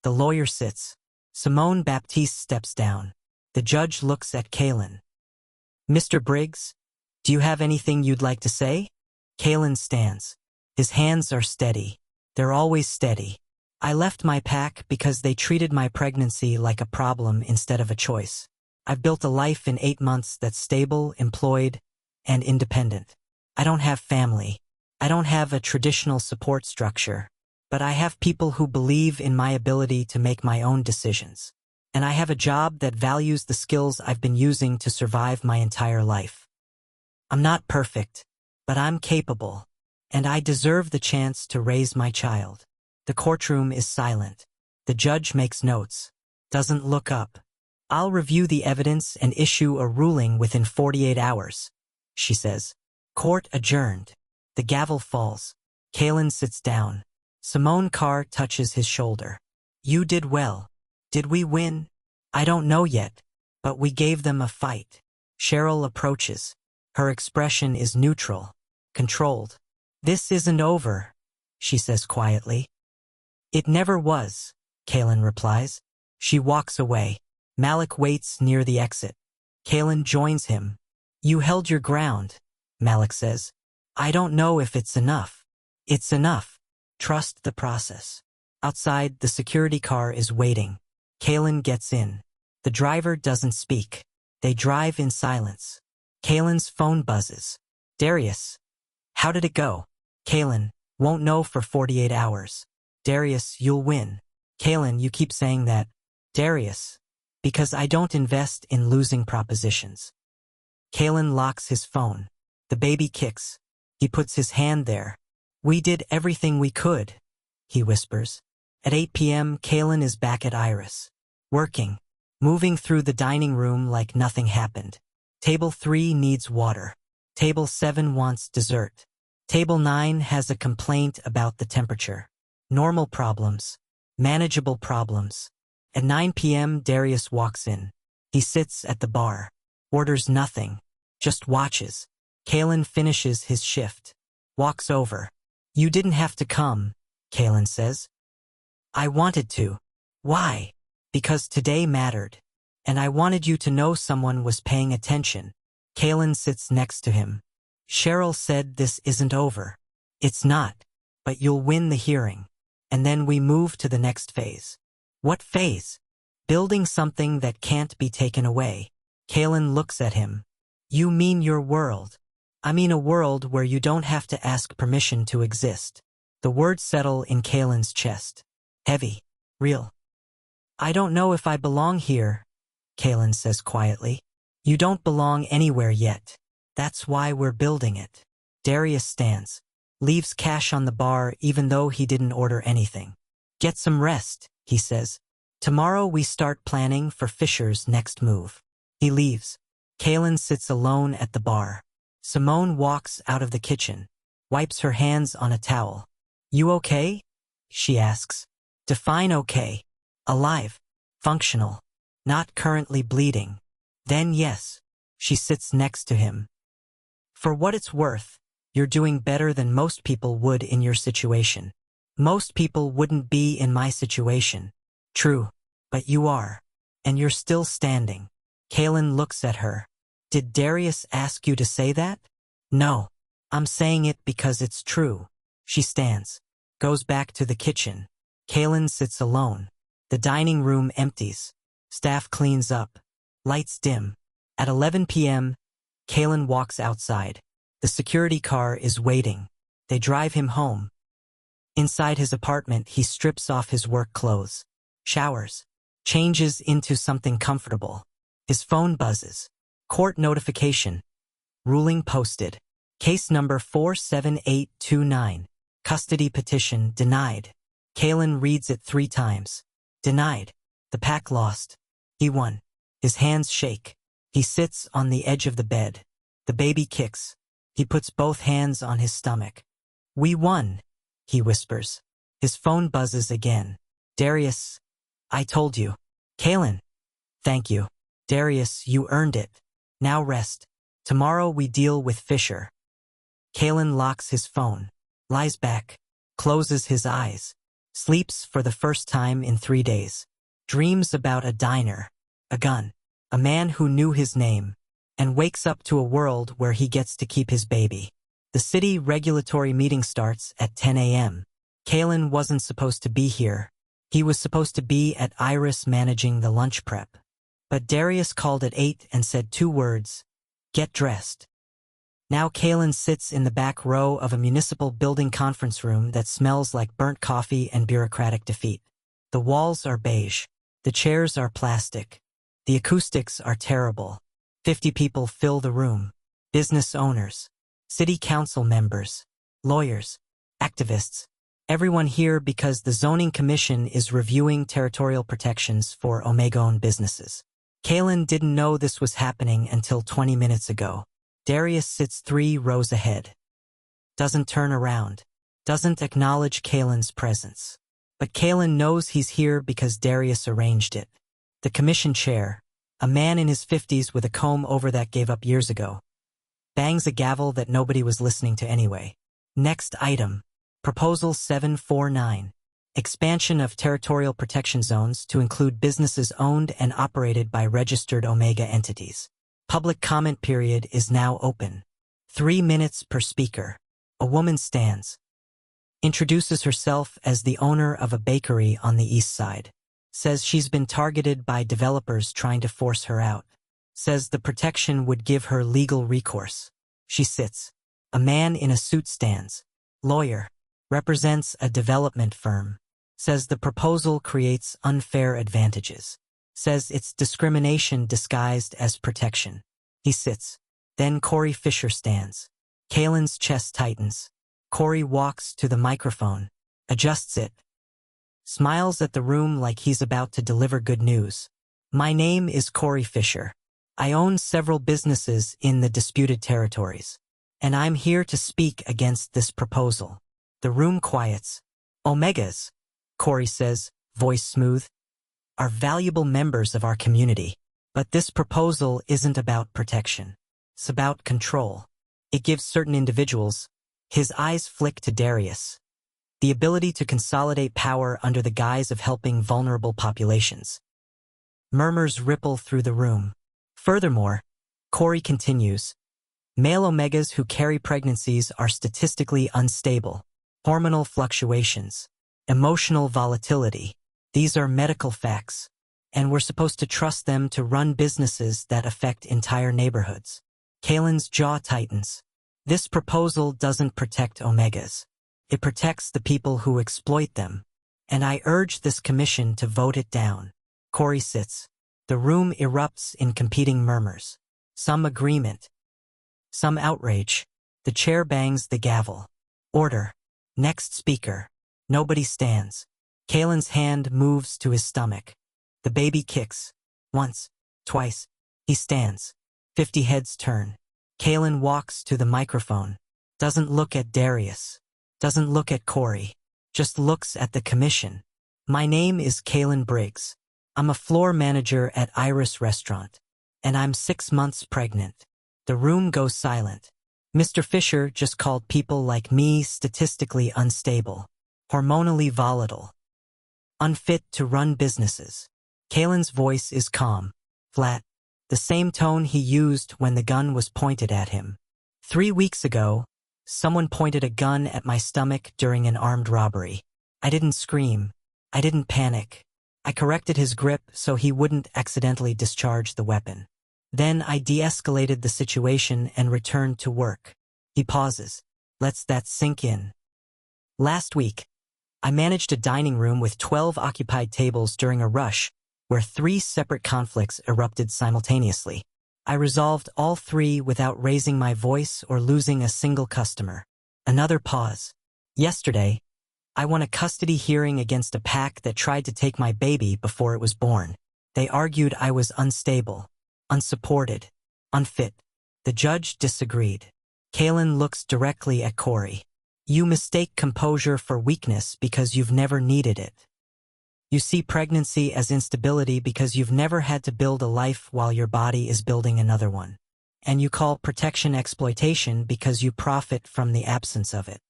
The lawyer sits. Simone Baptiste steps down. The judge looks at Kalen. Mr. Briggs, do you have anything you'd like to say? Kalen stands. His hands are steady. They're always steady. I left my pack because they treated my pregnancy like a problem instead of a choice. I've built a life in 8 months that's stable, employed, and independent. I don't have family. I don't have a traditional support structure, but I have people who believe in my ability to make my own decisions. And I have a job that values the skills I've been using to survive my entire life. I'm not perfect, but I'm capable, and I deserve the chance to raise my child. The courtroom is silent. The judge makes notes, doesn't look up. I'll review the evidence and issue a ruling within 48 hours, she says. Court adjourned. The gavel falls. Kalen sits down. Simone Carr touches his shoulder. You did well. Did we win? I don't know yet, but we gave them a fight. Cheryl approaches. Her expression is neutral, controlled. This isn't over, she says quietly. It never was, Kalen replies. She walks away. Malik waits near the exit. Kalen joins him. You held your ground, Malik says. I don't know if it's enough. It's enough. Trust the process. Outside, the security car is waiting. Kalen gets in. The driver doesn't speak. They drive in silence. Kalen's phone buzzes. Darius. How did it go? Kalen. Won't know for 48 hours. Darius, you'll win. Kalen, you keep saying that. Darius. Because I don't invest in losing propositions. Kalen locks his phone. The baby kicks. He puts his hand there. We did everything we could, he whispers. At 8 p.m., Kalen is back at Iris. Working. Moving through the dining room like nothing happened. Table 3 needs water. Table 7 wants dessert. Table 9 has a complaint about the temperature. Normal problems. Manageable problems. At 9 p.m., Darius walks in. He sits at the bar. Orders nothing. Just watches. Kalen finishes his shift. Walks over. You didn't have to come, Kalen says. I wanted to. Why? Because today mattered. And I wanted you to know someone was paying attention. Kalen sits next to him. Cheryl said this isn't over. It's not. But you'll win the hearing. And then we move to the next phase. What phase? Building something that can't be taken away. Kalen looks at him. You mean your world. I mean a world where you don't have to ask permission to exist. The words settle in Kalen's chest. Heavy. Real. I don't know if I belong here, Kalen says quietly. You don't belong anywhere yet. That's why we're building it. Darius stands. Leaves cash on the bar even though he didn't order anything. Get some rest, he says. Tomorrow we start planning for Fisher's next move. He leaves. Kalen sits alone at the bar. Simone walks out of the kitchen. Wipes her hands on a towel. You okay? She asks. Define okay. Alive. Functional. Not currently bleeding. Then yes. She sits next to him. For what it's worth, you're doing better than most people would in your situation. Most people wouldn't be in my situation. True. But you are. And you're still standing. Kalen looks at her. Did Darius ask you to say that? No. I'm saying it because it's true. She stands. Goes back to the kitchen. Kalen sits alone. The dining room empties. Staff cleans up. Lights dim. At 11 p.m., Kalen walks outside. The security car is waiting. They drive him home. Inside his apartment, he strips off his work clothes. Showers. Changes into something comfortable. His phone buzzes. Court notification. Ruling posted. Case number 47829. Custody petition denied. Kalen reads it 3 times. Denied. The pack lost. He won. His hands shake. He sits on the edge of the bed. The baby kicks. He puts both hands on his stomach. We won, he whispers. His phone buzzes again. Darius, I told you. Kalen, thank you. Darius, you earned it. Now rest. Tomorrow we deal with Fisher. Kalen locks his phone, lies back, closes his eyes, sleeps for the first time in 3 days, dreams about a diner, a gun, a man who knew his name, and wakes up to a world where he gets to keep his baby. The city regulatory meeting starts at 10 a.m. Kalen wasn't supposed to be here. He was supposed to be at Iris managing the lunch prep. But Darius called at 8 and said 2 words, get dressed. Now Kalen sits in the back row of a municipal building conference room that smells like burnt coffee and bureaucratic defeat. The walls are beige. The chairs are plastic. The acoustics are terrible. 50 people fill the room. Business owners, city council members, lawyers, activists. Everyone here because the zoning commission is reviewing territorial protections for Omega-owned businesses. Kalen didn't know this was happening until 20 minutes ago. Darius sits 3 rows ahead. Doesn't turn around. Doesn't acknowledge Kalen's presence. But Kalen knows he's here because Darius arranged it. The commission chair, a man in his 50s with a comb over that gave up years ago, bangs a gavel that nobody was listening to anyway. Next item. Proposal 749. Expansion of territorial protection zones to include businesses owned and operated by registered Omega entities. Public comment period is now open. 3 minutes per speaker. A woman stands. Introduces herself as the owner of a bakery on the east side. Says she's been targeted by developers trying to force her out. Says the protection would give her legal recourse. She sits. A man in a suit stands. Lawyer. Represents a development firm. Says the proposal creates unfair advantages. Says it's discrimination disguised as protection. He sits. Then Corey Fisher stands. Kalen's chest tightens. Corey walks to the microphone. Adjusts it. Smiles at the room like he's about to deliver good news. My name is Corey Fisher. I own several businesses in the disputed territories. And I'm here to speak against this proposal. The room quiets. Omegas, Corey says, voice smooth, are valuable members of our community. But this proposal isn't about protection. It's about control. It gives certain individuals, his eyes flick to Darius, the ability to consolidate power under the guise of helping vulnerable populations. Murmurs ripple through the room. Furthermore, Corey continues, male omegas who carry pregnancies are statistically unstable. Hormonal fluctuations, emotional volatility. These are medical facts, and we're supposed to trust them to run businesses that affect entire neighborhoods. Kalen's jaw tightens. This proposal doesn't protect omegas. It protects the people who exploit them, and I urge this commission to vote it down. Corey sits. The room erupts in competing murmurs. Some agreement. Some outrage. The chair bangs the gavel. Order. Next speaker. Nobody stands. Kalen's hand moves to his stomach. The baby kicks. Once. Twice. He stands. 50 heads turn. Kalen walks to the microphone. Doesn't look at Darius. Doesn't look at Corey. Just looks at the commission. My name is Kalen Briggs. I'm a floor manager at Iris Restaurant. And I'm 6 months pregnant. The room goes silent. Mr. Fisher just called people like me statistically unstable, hormonally volatile, unfit to run businesses. Kalen's voice is calm, flat, the same tone he used when the gun was pointed at him. 3 weeks ago, someone pointed a gun at my stomach during an armed robbery. I didn't scream. I didn't panic. I corrected his grip so he wouldn't accidentally discharge the weapon. Then I de-escalated the situation and returned to work. He pauses. Lets that sink in. Last week, I managed a dining room with 12 occupied tables during a rush where 3 separate conflicts erupted simultaneously. I resolved all 3 without raising my voice or losing a single customer. Another pause. Yesterday, I won a custody hearing against a pack that tried to take my baby before it was born. They argued I was unstable, unsupported, unfit. The judge disagreed. Kalen looks directly at Corey. You mistake composure for weakness because you've never needed it. You see pregnancy as instability because you've never had to build a life while your body is building another one. And you call protection exploitation because you profit from the absence of it.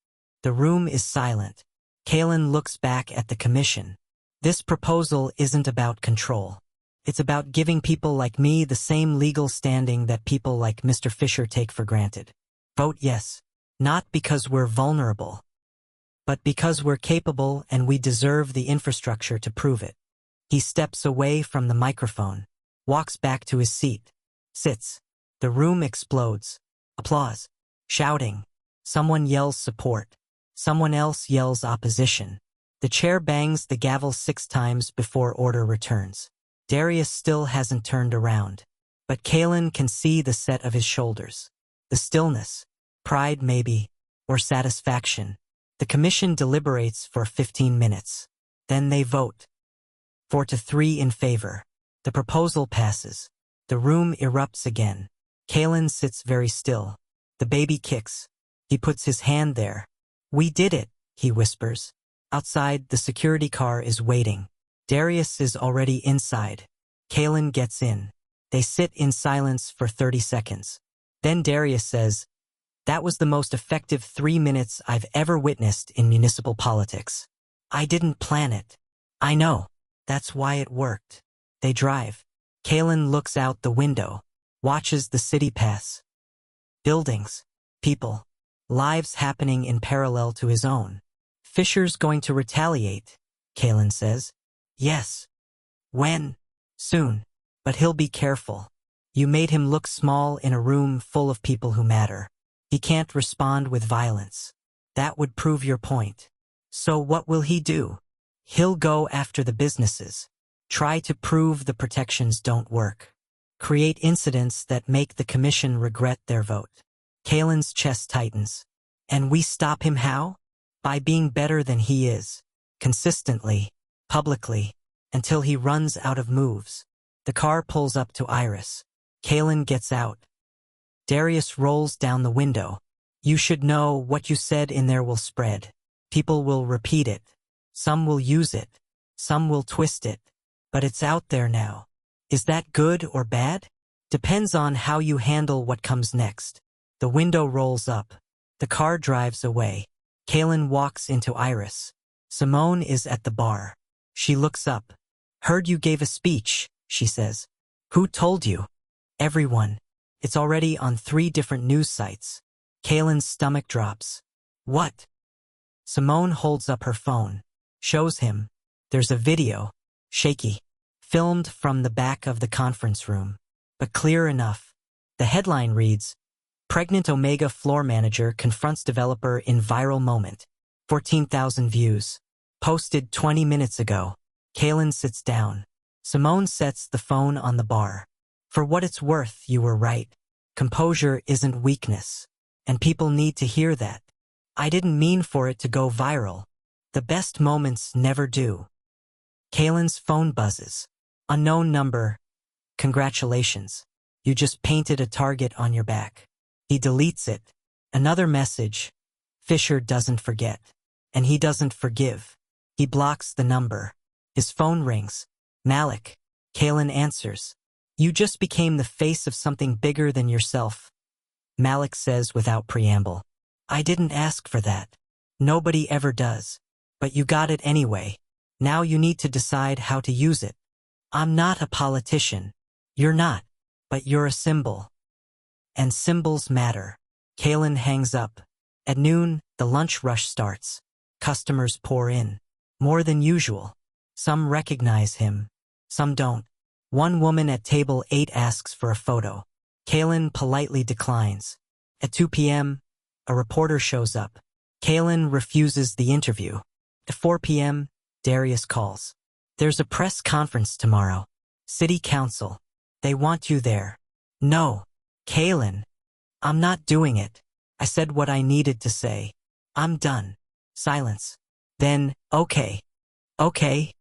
The room is silent. Kalen looks back at the commission. This proposal isn't about control. It's about giving people like me the same legal standing that people like Mr. Fisher take for granted. Vote yes. Not because we're vulnerable, but because we're capable and we deserve the infrastructure to prove it. He steps away from the microphone, walks back to his seat, sits. The room explodes. Applause. Shouting. Someone yells support. Someone else yells opposition. The chair bangs the gavel 6 times before order returns. Darius still hasn't turned around, but Kalen can see the set of his shoulders. The stillness. Pride maybe, or satisfaction. The commission deliberates for 15 minutes. Then they vote. 4-3 in favor. The proposal passes. The room erupts again. Kalen sits very still. The baby kicks. He puts his hand there. We did it, he whispers. Outside, the security car is waiting. Darius is already inside. Kalen gets in. They sit in silence for 30 seconds. Then Darius says, "That was the most effective 3 minutes I've ever witnessed in municipal politics. I didn't plan it. I know. That's why it worked." They drive. Kalen looks out the window, watches the city pass. Buildings, people, lives happening in parallel to his own. Fisher's going to retaliate, Kalen says. Yes, When? Soon. But he'll be careful. You made him look small in a room full of people who matter. He can't respond with violence. That would prove your point. So what will he do? He'll go after the businesses. Try to prove the protections don't work. Create incidents that make the commission regret their vote. Kalen's chest tightens. And we stop him how? By being better than he is. Consistently. Publicly. Until he runs out of moves. The car pulls up to Iris. Kalen gets out. Darius rolls down the window. You should know what you said in there will spread. People will repeat it. Some will use it. Some will twist it. But it's out there now. Is that good or bad? Depends on how you handle what comes next. The window rolls up. The car drives away. Kalen walks into Iris. Simone is at the bar. She looks up. Heard you gave a speech, she says. Who told you? Everyone. It's already on 3 different news sites. Kalen's stomach drops. What? Simone holds up her phone. Shows him. There's a video. Shaky. Filmed from the back of the conference room. But clear enough. The headline reads, Pregnant Omega floor manager confronts developer in viral moment. 14,000 views. Posted 20 minutes ago. Kalen sits down. Simone sets the phone on the bar. For what it's worth, you were right. Composure isn't weakness. And people need to hear that. I didn't mean for it to go viral. The best moments never do. Kalen's phone buzzes. Unknown number. Congratulations. You just painted a target on your back. He deletes it. Another message. Fisher doesn't forget. And he doesn't forgive. He blocks the number. His phone rings. Malik. Kalen answers. You just became the face of something bigger than yourself. Malik says without preamble. I didn't ask for that. Nobody ever does. But you got it anyway. Now you need to decide how to use it. I'm not a politician. You're not. But you're a symbol. And symbols matter. Kalen hangs up. At noon, the lunch rush starts. Customers pour in. More than usual. Some recognize him. Some don't. One woman at table 8 asks for a photo. Kalen politely declines. At 2 p.m., a reporter shows up. Kalen refuses the interview. At 4 p.m., Darius calls. There's a press conference tomorrow. City Council. They want you there. No. Kalen. I'm not doing it. I said what I needed to say. I'm done. Silence. Then, okay. Okay.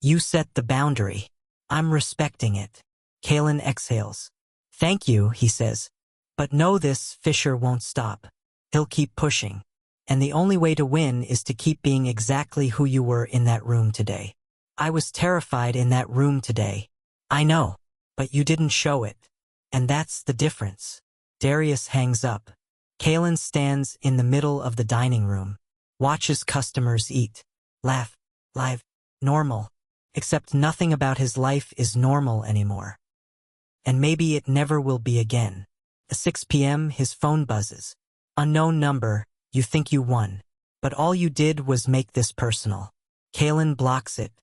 You set the boundary. I'm respecting it. Kalen exhales. Thank you, he says. But know this, Fisher won't stop. He'll keep pushing. And the only way to win is to keep being exactly who you were in that room today. I was terrified in that room today. I know. But you didn't show it. And that's the difference. Darius hangs up. Kalen stands in the middle of the dining room. Watches customers eat. Laugh. Live. Normal. Except nothing about his life is normal anymore. And maybe it never will be again. At 6 p.m. his phone buzzes. Unknown number, you think you won. But all you did was make this personal. Kalen blocks it.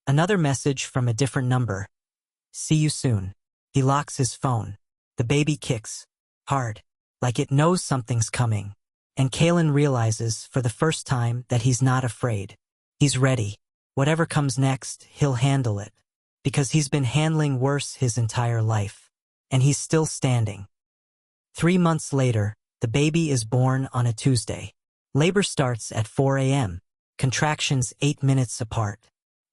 Another message from a different number. See you soon. He locks his phone. The baby kicks. Hard. Like it knows something's coming. And Kalen realizes for the first time that he's not afraid. He's ready. Whatever comes next, he'll handle it. Because he's been handling worse his entire life. And he's still standing. 3 months later, the baby is born on a Tuesday. Labor starts at 4 a.m. Contractions 8 minutes apart.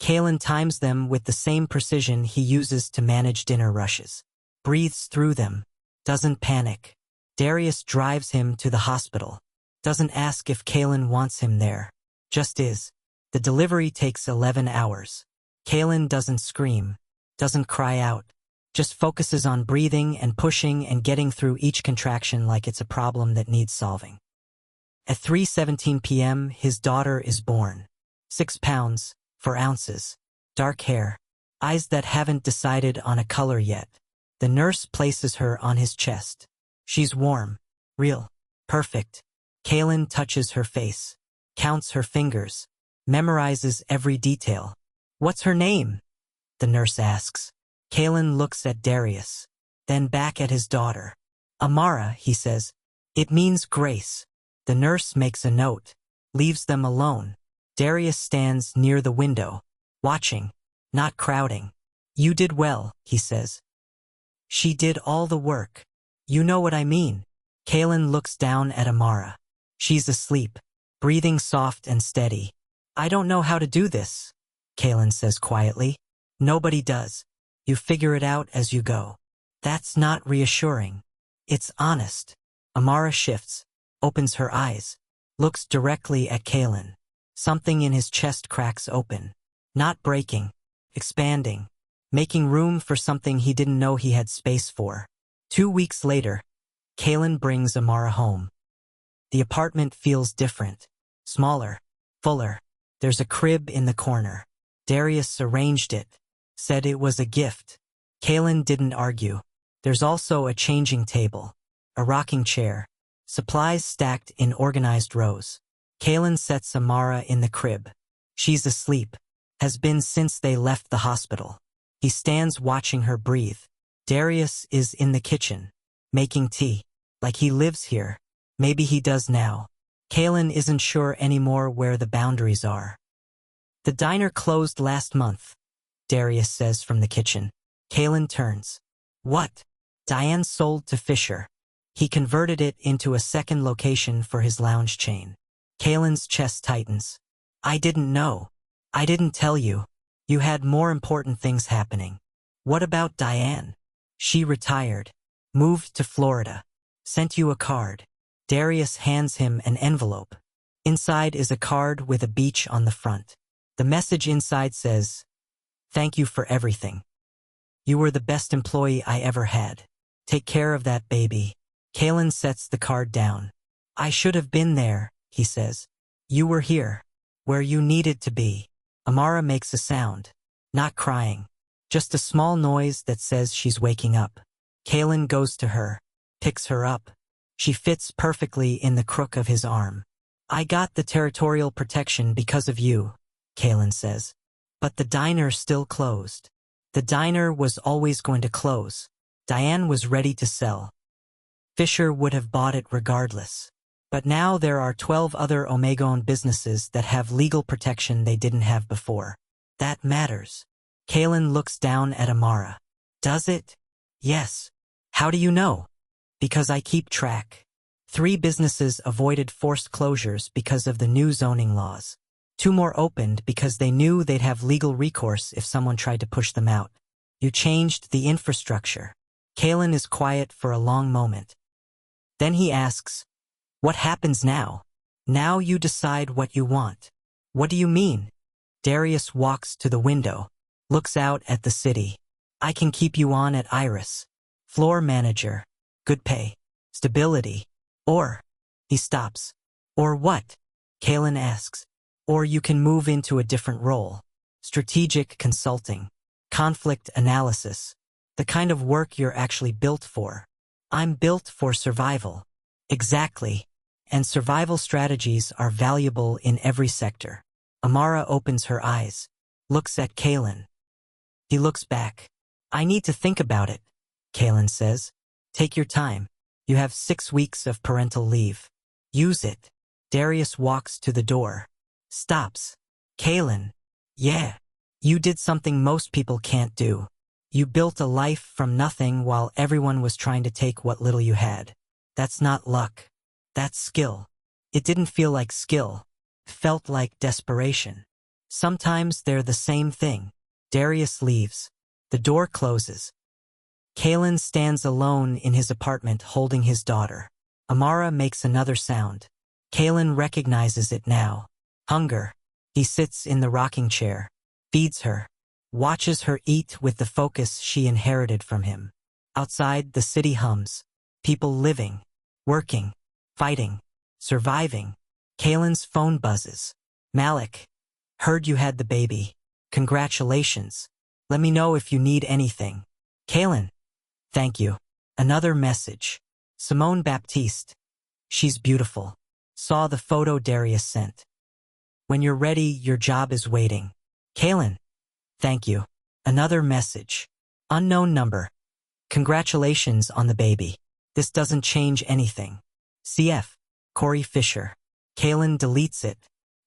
Kalen times them with the same precision he uses to manage dinner rushes. Breathes through them. Doesn't panic. Darius drives him to the hospital. Doesn't ask if Kalen wants him there. Just is. The delivery takes 11 hours. Kalen doesn't scream. Doesn't cry out. Just focuses on breathing and pushing and getting through each contraction like it's a problem that needs solving. At 3:17 p.m., his daughter is born. 6 pounds, 4 ounces. Dark hair. Eyes that haven't decided on a color yet. The nurse places her on his chest. She's warm. Real. Perfect. Kalen touches her face. Counts her fingers. Memorizes every detail. What's her name? the nurse asks. Kalen looks at Darius, then back at his daughter. Amara, he says. It means grace. The nurse makes a note, leaves them alone. Darius stands near the window, watching, not crowding. You did well, he says. She did all the work. You know what I mean. Kalen looks down at Amara. She's asleep, breathing soft and steady. I don't know how to do this, Kalen says quietly. Nobody does. You figure it out as you go. That's not reassuring. It's honest. Amara shifts, opens her eyes, looks directly at Kalen. Something in his chest cracks open. Not breaking, expanding, making room for something he didn't know he had space for. 2 weeks later, Kalen brings Amara home. The apartment feels different, smaller, fuller. There's a crib in the corner. Darius arranged it, said it was a gift. Kalen didn't argue. There's also a changing table, a rocking chair, supplies stacked in organized rows. Kalen sets Amara in the crib. She's asleep, has been since they left the hospital. He stands watching her breathe. Darius is in the kitchen, making tea. Like he lives here. Maybe he does now. Kalen isn't sure anymore where the boundaries are. The diner closed last month, Darius says from the kitchen. Kalen turns. What? Diane sold to Fisher. He converted it into a second location for his lounge chain. Kalen's chest tightens. I didn't know. I didn't tell you. You had more important things happening. What about Diane? She retired, moved to Florida, sent you a card. Darius hands him an envelope. Inside is a card with a beach on the front. The message inside says, "Thank you for everything. You were the best employee I ever had. Take care of that baby." Kalen sets the card down. I should have been there, he says. You were here, where you needed to be. Amara makes a sound, not crying, just a small noise that says she's waking up. Kalen goes to her, picks her up. She fits perfectly in the crook of his arm. I got the territorial protection because of you, Kalen says. But the diner still closed. The diner was always going to close. Diane was ready to sell. Fisher would have bought it regardless. But now there are 12 other Omega-owned businesses that have legal protection they didn't have before. That matters. Kalen looks down at Amara. Does it? Yes. How do you know? Because I keep track. 3 businesses avoided forced closures because of the new zoning laws. 2 more opened because they knew they'd have legal recourse if someone tried to push them out. You changed the infrastructure. Kalen is quiet for a long moment. Then he asks, what happens now? Now you decide what you want. What do you mean? Darius walks to the window, looks out at the city. I can keep you on at Iris. Floor manager. Good pay. Stability. Or, he stops. Or what? Kalen asks. Or you can move into a different role. Strategic consulting. Conflict analysis. The kind of work you're actually built for. I'm built for survival. Exactly. And survival strategies are valuable in every sector. Amara opens her eyes, looks at Kalen. He looks back. I need to think about it, Kalen says. Take your time. You have 6 weeks of parental leave. Use it. Darius walks to the door. Stops. Kalen. Yeah. You did something most people can't do. You built a life from nothing while everyone was trying to take what little you had. That's not luck. That's skill. It didn't feel like skill. It felt like desperation. Sometimes they're the same thing. Darius leaves. The door closes. Kalen stands alone in his apartment holding his daughter. Amara makes another sound. Kalen recognizes it now. Hunger. He sits in the rocking chair, feeds her, watches her eat with the focus she inherited from him. Outside, the city hums. People living, working, fighting, surviving. Kalen's phone buzzes. Malik. Heard you had the baby. Congratulations. Let me know if you need anything. Kalen. Thank you. Another message. Simone Baptiste. She's beautiful. Saw the photo Darius sent. When you're ready, your job is waiting. Kalen. Thank you. Another message. Unknown number. Congratulations on the baby. This doesn't change anything. CF. Corey Fisher. Kalen deletes it.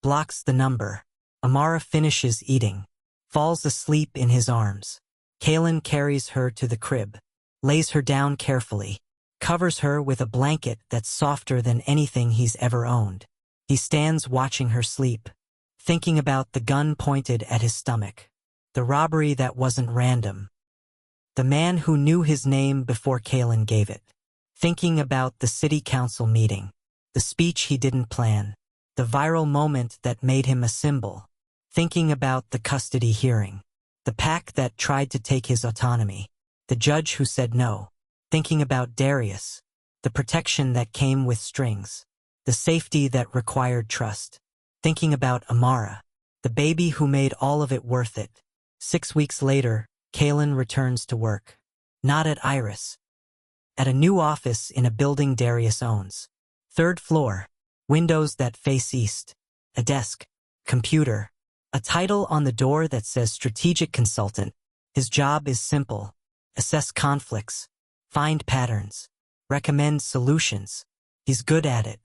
Blocks the number. Amara finishes eating. Falls asleep in his arms. Kalen carries her to the crib. Lays her down carefully. Covers her with a blanket that's softer than anything he's ever owned. He stands watching her sleep, thinking about the gun pointed at his stomach. The robbery that wasn't random. The man who knew his name before Kalen gave it. Thinking about the city council meeting. The speech he didn't plan. The viral moment that made him a symbol. Thinking about the custody hearing. The pack that tried to take his autonomy. The judge who said no. Thinking about Darius. The protection that came with strings. The safety that required trust. Thinking about Amara. The baby who made all of it worth it. 6 weeks later, Kalen returns to work. Not at Iris. At a new office in a building Darius owns. 3rd floor. Windows that face east. A desk. Computer. A title on the door that says strategic consultant. His job is simple. Assess conflicts. Find patterns. Recommend solutions. He's good at it.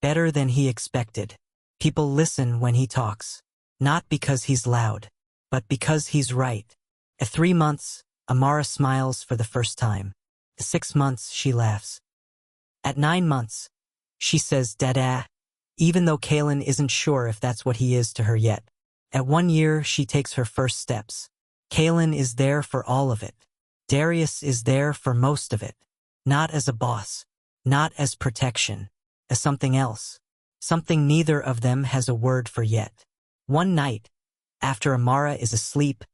Better than he expected. People listen when he talks. Not because he's loud, but because he's right. At 3 months, Amara smiles for the first time. At 6 months, she laughs. At 9 months, she says dada, even though Kalen isn't sure if that's what he is to her yet. At 1 year, she takes her first steps. Kalen is there for all of it. Darius is there for most of it. Not as a boss. Not as protection. As something else. Something neither of them has a word for yet. One night, after Amara is asleep,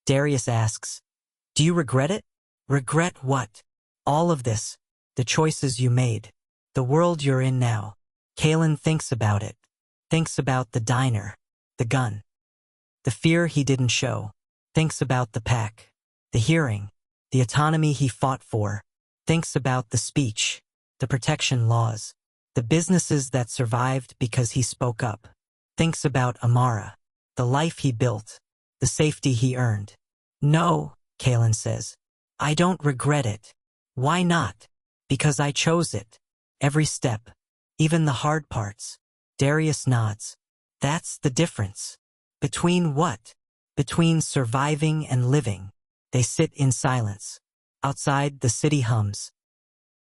Darius asks, "Do you regret it?" "Regret what?" "All of this. The choices you made. The world you're in now." Kalen thinks about it. Thinks about the diner. The gun. The fear he didn't show. Thinks about the pack. The hearing. The autonomy he fought for. Thinks about the speech. The protection laws. The businesses that survived because he spoke up. Thinks about Amara. The life he built. The safety he earned. "No," Kalen says. "I don't regret it." "Why not?" "Because I chose it. Every step. Even the hard parts." Darius nods. "That's the difference." "Between what?" "Between surviving and living." They sit in silence. Outside, the city hums.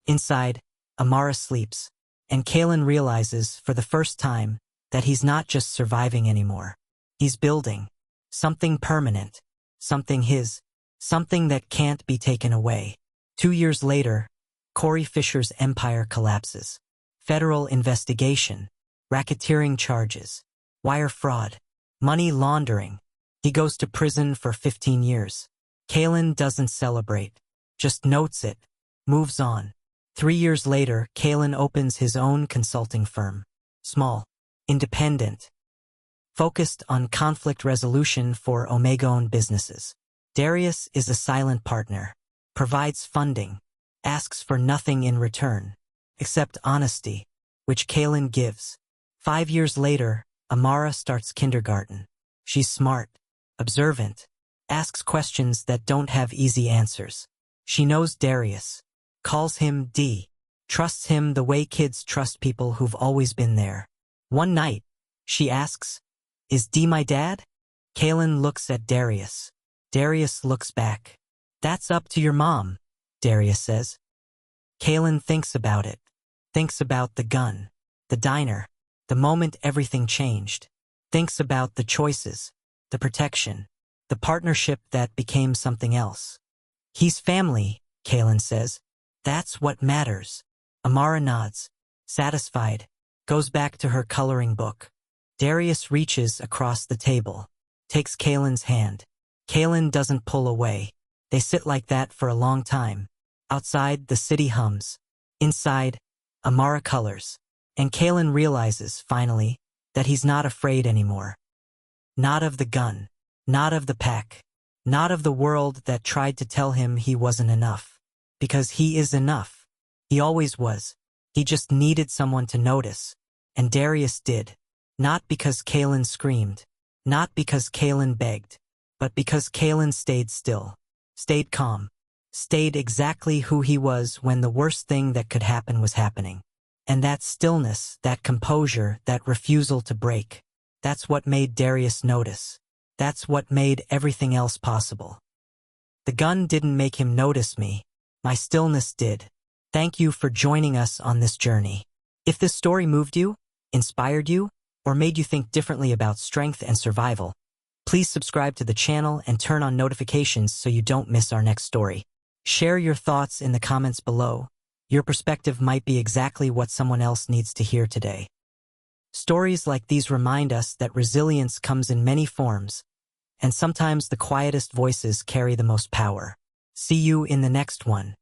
Inside, Amara sleeps. And Kalen realizes, for the first time, that he's not just surviving anymore. He's building. Something permanent. Something his. Something that can't be taken away. 2 years later, Corey Fisher's empire collapses. Federal investigation. Racketeering charges. Wire fraud. Money laundering. He goes to prison for 15 years. Kalen doesn't celebrate. Just notes it. Moves on. 3 years later, Kalen opens his own consulting firm. Small. Independent. Focused on conflict resolution for Omega-owned businesses. Darius is a silent partner. Provides funding. Asks for nothing in return. Except honesty, which Kalen gives. 5 years later, Amara starts kindergarten. She's smart. Observant. Asks questions that don't have easy answers. She knows Darius. Calls him D. Trusts him the way kids trust people who've always been there. One night, she asks, "Is D my dad?" Kalen looks at Darius. Darius looks back. "That's up to your mom," Darius says. Kalen thinks about it. Thinks about the gun. The diner. The moment everything changed. Thinks about the choices. The protection. The partnership that became something else. "He's family," Kalen says. "That's what matters." Amara nods. Satisfied. Goes back to her coloring book. Darius reaches across the table. Takes Kalen's hand. Kalen doesn't pull away. They sit like that for a long time. Outside, the city hums. Inside, Amara colors. And Kalen realizes, finally, that he's not afraid anymore. Not of the gun. Not of the pack. Not of the world that tried to tell him he wasn't enough. Because he is enough. He always was. He just needed someone to notice. And Darius did. Not because Kalen screamed. Not because Kalen begged. but because Kalen stayed still, stayed calm, stayed exactly who he was when the worst thing that could happen was happening. And that stillness, that composure, that refusal to break, that's what made Darius notice. That's what made everything else possible. The gun didn't make him notice me. My stillness did. Thank you for joining us on this journey. If this story moved you, inspired you, or made you think differently about strength and survival, please subscribe to the channel and turn on notifications so you don't miss our next story. Share your thoughts in the comments below. Your perspective might be exactly what someone else needs to hear today. Stories like these remind us that resilience comes in many forms, and sometimes the quietest voices carry the most power. See you in the next one.